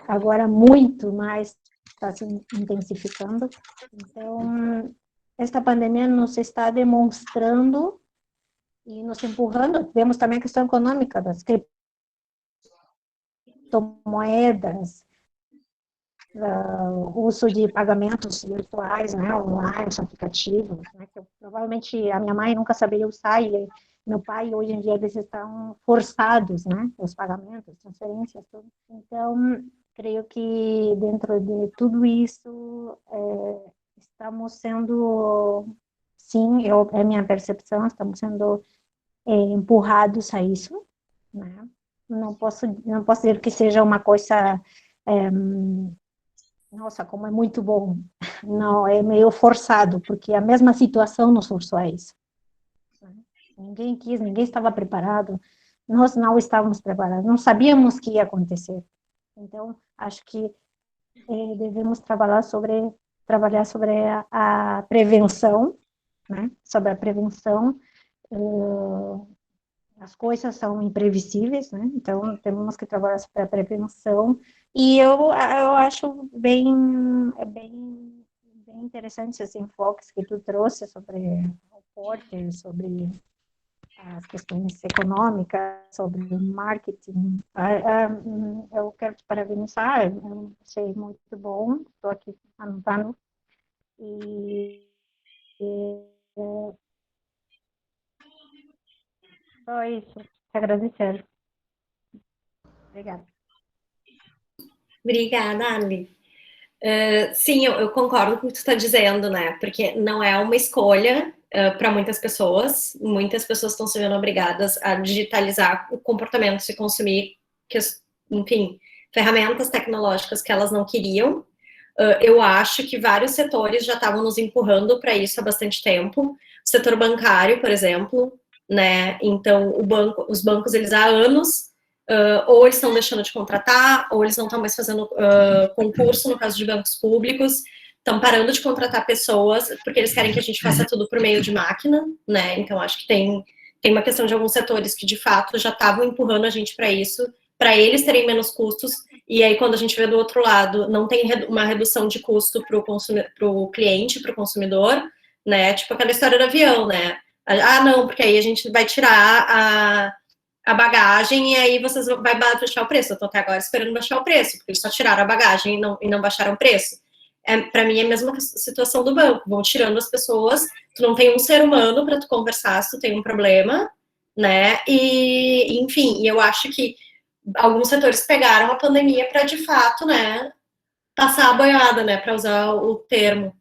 agora muito mais, está se intensificando. Então, esta pandemia nos está demonstrando e nos empurrando. Vemos também a questão econômica das criptomoedas, o uso de pagamentos virtuais, né, online, aplicativos, né, que provavelmente a minha mãe nunca saberia usar, e meu pai, hoje em dia, eles estão forçados, né, os pagamentos, transferências, tudo. Então, creio que dentro de tudo isso, estamos sendo, sim, é minha percepção, estamos sendo empurrados a isso, né. Não posso dizer que seja uma coisa nossa, como é muito bom. Não, é meio forçado, porque a mesma situação nos forçou a isso. Ninguém quis, ninguém estava preparado, nós não estávamos preparados, não sabíamos o que ia acontecer. Então, acho que devemos trabalhar sobre a prevenção, né? Sobre a prevenção. As coisas são imprevisíveis, né? Então, temos que trabalhar sobre a prevenção. E eu acho bem interessante esses enfoques que tu trouxe sobre o porte, sobre as questões econômicas, sobre o marketing. Eu quero te parabenizar, eu achei muito bom, estou aqui anotando. Só isso, te agradecer. Obrigada. Obrigada, Ali. Sim, eu concordo com o que tu está dizendo, né? Porque não é uma escolha para muitas pessoas estão sendo obrigadas a digitalizar o comportamento, se consumir, enfim, ferramentas tecnológicas que elas não queriam, Eu acho que vários setores já estavam nos empurrando para isso há bastante tempo. O setor bancário, por exemplo, né? Então, os bancos, eles há anos, ou eles estão deixando de contratar, ou eles não estão mais fazendo concurso, no caso de bancos públicos, estão parando de contratar pessoas, porque eles querem que a gente faça tudo por meio de máquina, né? Então, acho que tem uma questão de alguns setores que, de fato, já estavam empurrando a gente para isso, para eles terem menos custos, e aí quando a gente vê do outro lado, não tem uma redução de custo para o cliente, para o consumidor, né, tipo aquela história do avião, né, não, porque aí a gente vai tirar a bagagem e aí vocês vai baixar o preço. Eu tô até agora esperando baixar o preço, porque eles só tiraram a bagagem e não baixaram o preço. Para mim é a mesma situação do banco, vão tirando as pessoas, tu não tem um ser humano para tu conversar se tu tem um problema, né, e enfim, eu acho que alguns setores pegaram a pandemia para, de fato, né, passar a boiada, né, para usar o termo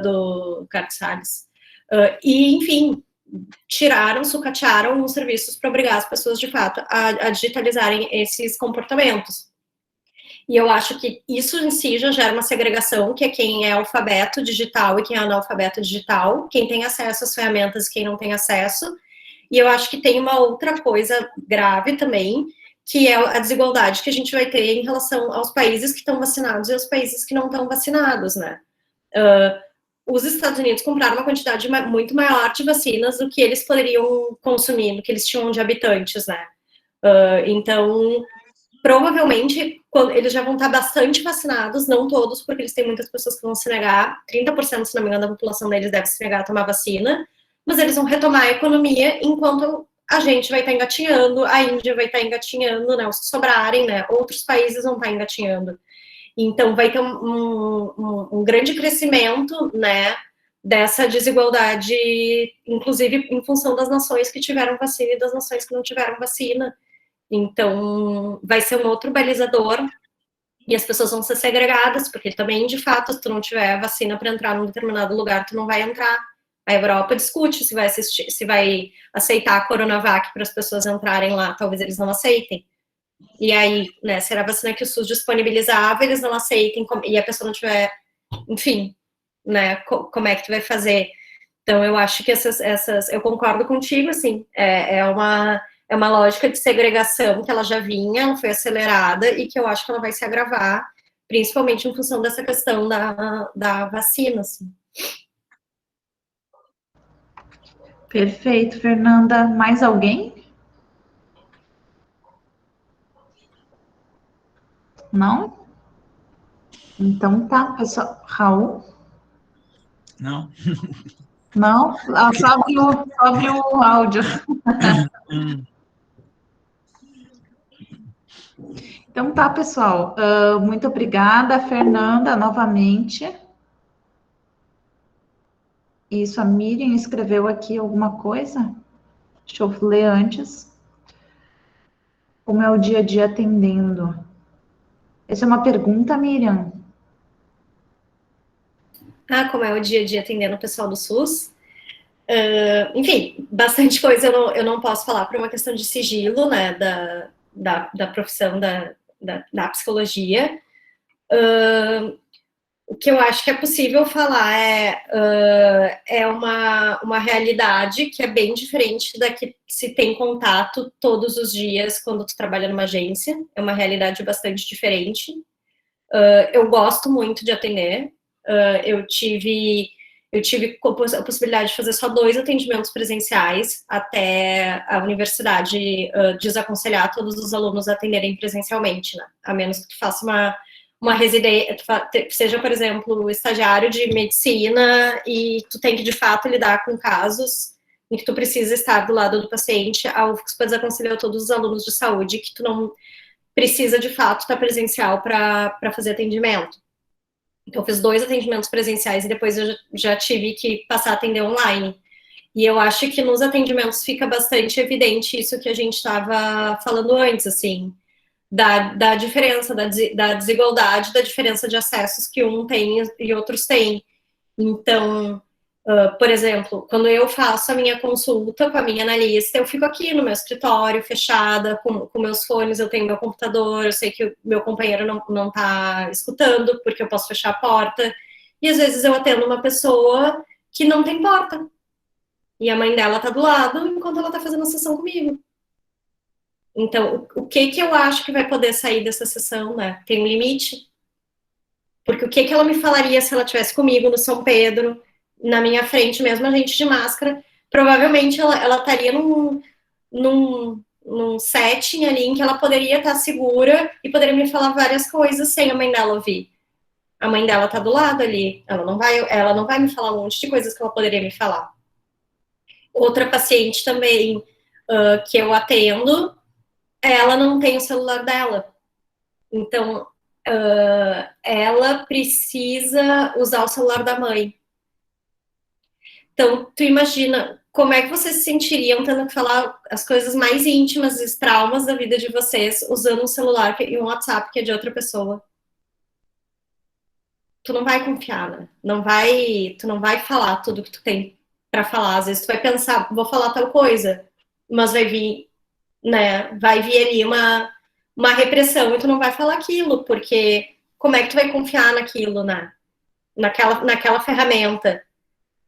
do Carlos Salles. E, enfim, sucatearam os serviços para obrigar as pessoas, de fato, a digitalizarem esses comportamentos. E eu acho que isso em si já gera uma segregação, que é quem é alfabeto digital e quem é analfabeto digital, quem tem acesso às ferramentas e quem não tem acesso. E eu acho que tem uma outra coisa grave também, que é a desigualdade que a gente vai ter em relação aos países que estão vacinados e aos países que não estão vacinados, né? Os Estados Unidos compraram uma quantidade muito maior de vacinas do que eles poderiam consumir, do que eles tinham de habitantes, né? Então, provavelmente, eles já vão estar bastante vacinados, não todos, porque eles têm muitas pessoas que vão se negar, 30%, se não me engano, da população deles deve se negar a tomar vacina, mas eles vão retomar a economia enquanto a gente vai estar engatinhando, a Índia vai estar engatinhando, né, os que sobrarem, né, outros países vão estar engatinhando. Então, vai ter um grande crescimento, né, dessa desigualdade, inclusive em função das nações que tiveram vacina e das nações que não tiveram vacina. Então, vai ser um outro balizador e as pessoas vão ser segregadas, porque também, de fato, se tu não tiver vacina para entrar num determinado lugar, tu não vai entrar. A Europa discute se vai aceitar a Coronavac para as pessoas entrarem lá, talvez eles não aceitem. E aí, né, será a vacina que o SUS disponibilizava, eles não aceitem, e a pessoa não tiver, enfim, né, como é que tu vai fazer? Então, eu acho que eu concordo contigo, assim, é uma lógica de segregação que ela já vinha, ela foi acelerada, e que eu acho que ela vai se agravar, principalmente em função dessa questão da vacina, assim. Perfeito, Fernanda. Mais alguém? Não? Então tá, pessoal. Raul? Não. Não? Só abre o áudio. Então tá, pessoal. Muito obrigada, Fernanda, novamente. Isso, a Miriam escreveu aqui alguma coisa? Deixa eu ler antes. Como é o dia a dia atendendo? Essa é uma pergunta, Miriam? Como é o dia a dia atendendo o pessoal do SUS? Enfim, bastante coisa eu não posso falar por uma questão de sigilo, né, da profissão da psicologia. O que eu acho que é possível falar é uma realidade que é bem diferente da que se tem contato todos os dias quando tu trabalha numa agência. É uma realidade bastante diferente. Eu gosto muito de atender. Eu tive a possibilidade de fazer só 2 atendimentos presenciais até a universidade desaconselhar todos os alunos a atenderem presencialmente, né? A menos que tu faça uma residência, seja, por exemplo, estagiário de medicina e tu tem que, de fato, lidar com casos em que tu precisa estar do lado do paciente, a UFSC desaconselhou todos os alunos de saúde que tu não precisa, de fato, estar presencial para fazer atendimento. Então, eu fiz 2 atendimentos presenciais e depois eu já tive que passar a atender online. E eu acho que nos atendimentos fica bastante evidente isso que a gente estava falando antes, assim, da diferença, da desigualdade, da diferença de acessos que um tem e outros têm. Então, Por exemplo, quando eu faço a minha consulta com a minha analista, eu fico aqui no meu escritório, fechada, com meus fones, eu tenho meu computador, eu sei que o meu companheiro não tá escutando, porque eu posso fechar a porta. E às vezes eu atendo uma pessoa que não tem porta. E a mãe dela tá do lado enquanto ela tá fazendo a sessão comigo. Então, o que eu acho que vai poder sair dessa sessão, né? Tem um limite? Porque o que ela me falaria se ela estivesse comigo no São Pedro, na minha frente, mesmo a gente de máscara? Provavelmente ela estaria num setting ali em que ela poderia estar segura e poderia me falar várias coisas sem a mãe dela ouvir. A mãe dela tá do lado ali, ela não vai me falar um monte de coisas que ela poderia me falar. Outra paciente também que eu atendo, ela não tem o celular dela. Então, ela precisa usar o celular da mãe. Então, tu imagina, como é que vocês se sentiriam tendo que falar as coisas mais íntimas, os traumas da vida de vocês, usando um celular e um WhatsApp que é de outra pessoa? Tu não vai confiar, né? Tu não vai falar tudo que tu tem para falar. Às vezes tu vai pensar, vou falar tal coisa, mas vai vir, né? Vai vir ali uma repressão e tu não vai falar aquilo, porque como é que tu vai confiar naquilo, né? Naquela ferramenta,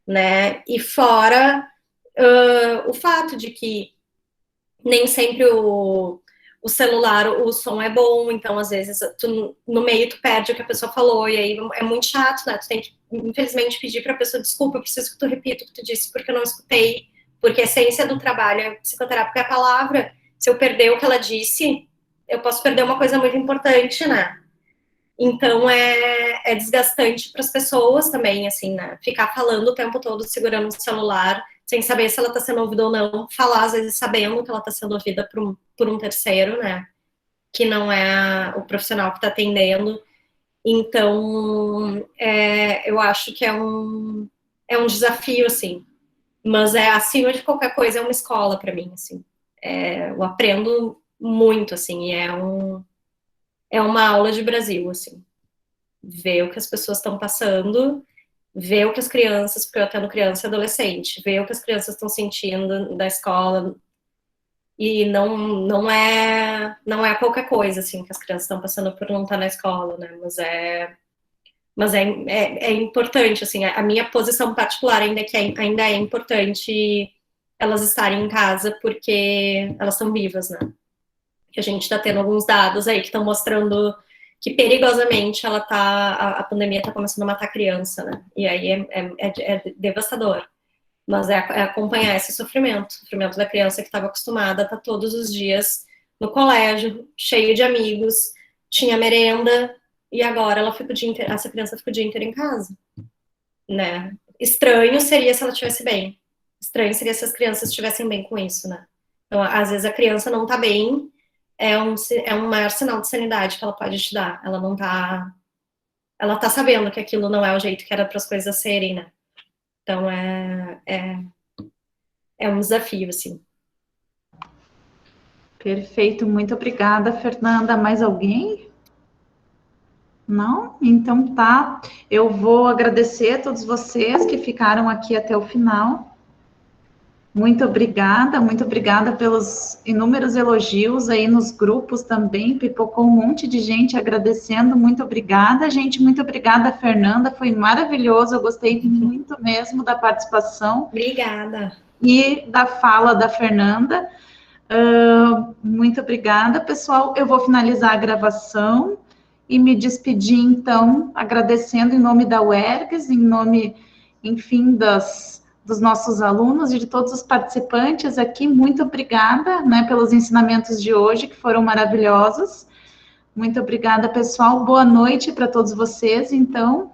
né? E fora o fato de que nem sempre o celular, o som é bom, então às vezes no meio tu perde o que a pessoa falou, e aí é muito chato, né? Tu tem que, infelizmente, pedir pra pessoa desculpa, eu preciso que tu repita o que tu disse, porque eu não escutei, porque a essência do trabalho psicoterápico é a palavra. Se eu perder o que ela disse, eu posso perder uma coisa muito importante, né? Então é desgastante para as pessoas também, assim, né? Ficar falando o tempo todo, segurando o celular, sem saber se ela está sendo ouvida ou não, falar às vezes sabendo que ela está sendo ouvida por um terceiro, né? Que não é o profissional que está atendendo. Então, eu acho que é um desafio, assim. Mas acima de qualquer coisa, é uma escola para mim, assim. Eu aprendo muito, assim, e é uma aula de Brasil, assim. Ver o que as pessoas estão passando, ver o que as crianças, porque eu atendo criança e adolescente, ver o que as crianças estão sentindo da escola, e não é qualquer coisa, assim, que as crianças estão passando por não estar na escola, né, mas é importante, assim, a minha posição particular ainda é importante elas estarem em casa, porque elas estão vivas, né, que a gente está tendo alguns dados aí que estão mostrando que perigosamente a pandemia está começando a matar a criança, né? E aí é devastador. Mas é acompanhar esse sofrimento. O sofrimento da criança que estava acostumada a estar todos os dias no colégio, cheio de amigos, tinha merenda, e agora essa criança fica o dia inteiro em casa, né? Estranho seria se ela estivesse bem. Estranho seria se as crianças estivessem bem com isso, né? Então, às vezes a criança não está bem, é um maior sinal de sanidade que ela pode te dar. Ela tá sabendo que aquilo não é o jeito que era para as coisas serem, né? Então é um desafio, assim. Perfeito, muito obrigada, Fernanda. Mais alguém? Não? Então tá. Eu vou agradecer a todos vocês que ficaram aqui até o final. Muito obrigada pelos inúmeros elogios aí nos grupos também, pipocou um monte de gente agradecendo, muito obrigada, gente, muito obrigada, Fernanda, foi maravilhoso, eu gostei muito mesmo da participação. Obrigada. E da fala da Fernanda, muito obrigada, pessoal, eu vou finalizar a gravação e me despedir, então, agradecendo em nome da UERGS, em nome, enfim, dos nossos alunos e de todos os participantes aqui, muito obrigada, né, pelos ensinamentos de hoje, que foram maravilhosos. Muito obrigada, pessoal. Boa noite para todos vocês, então.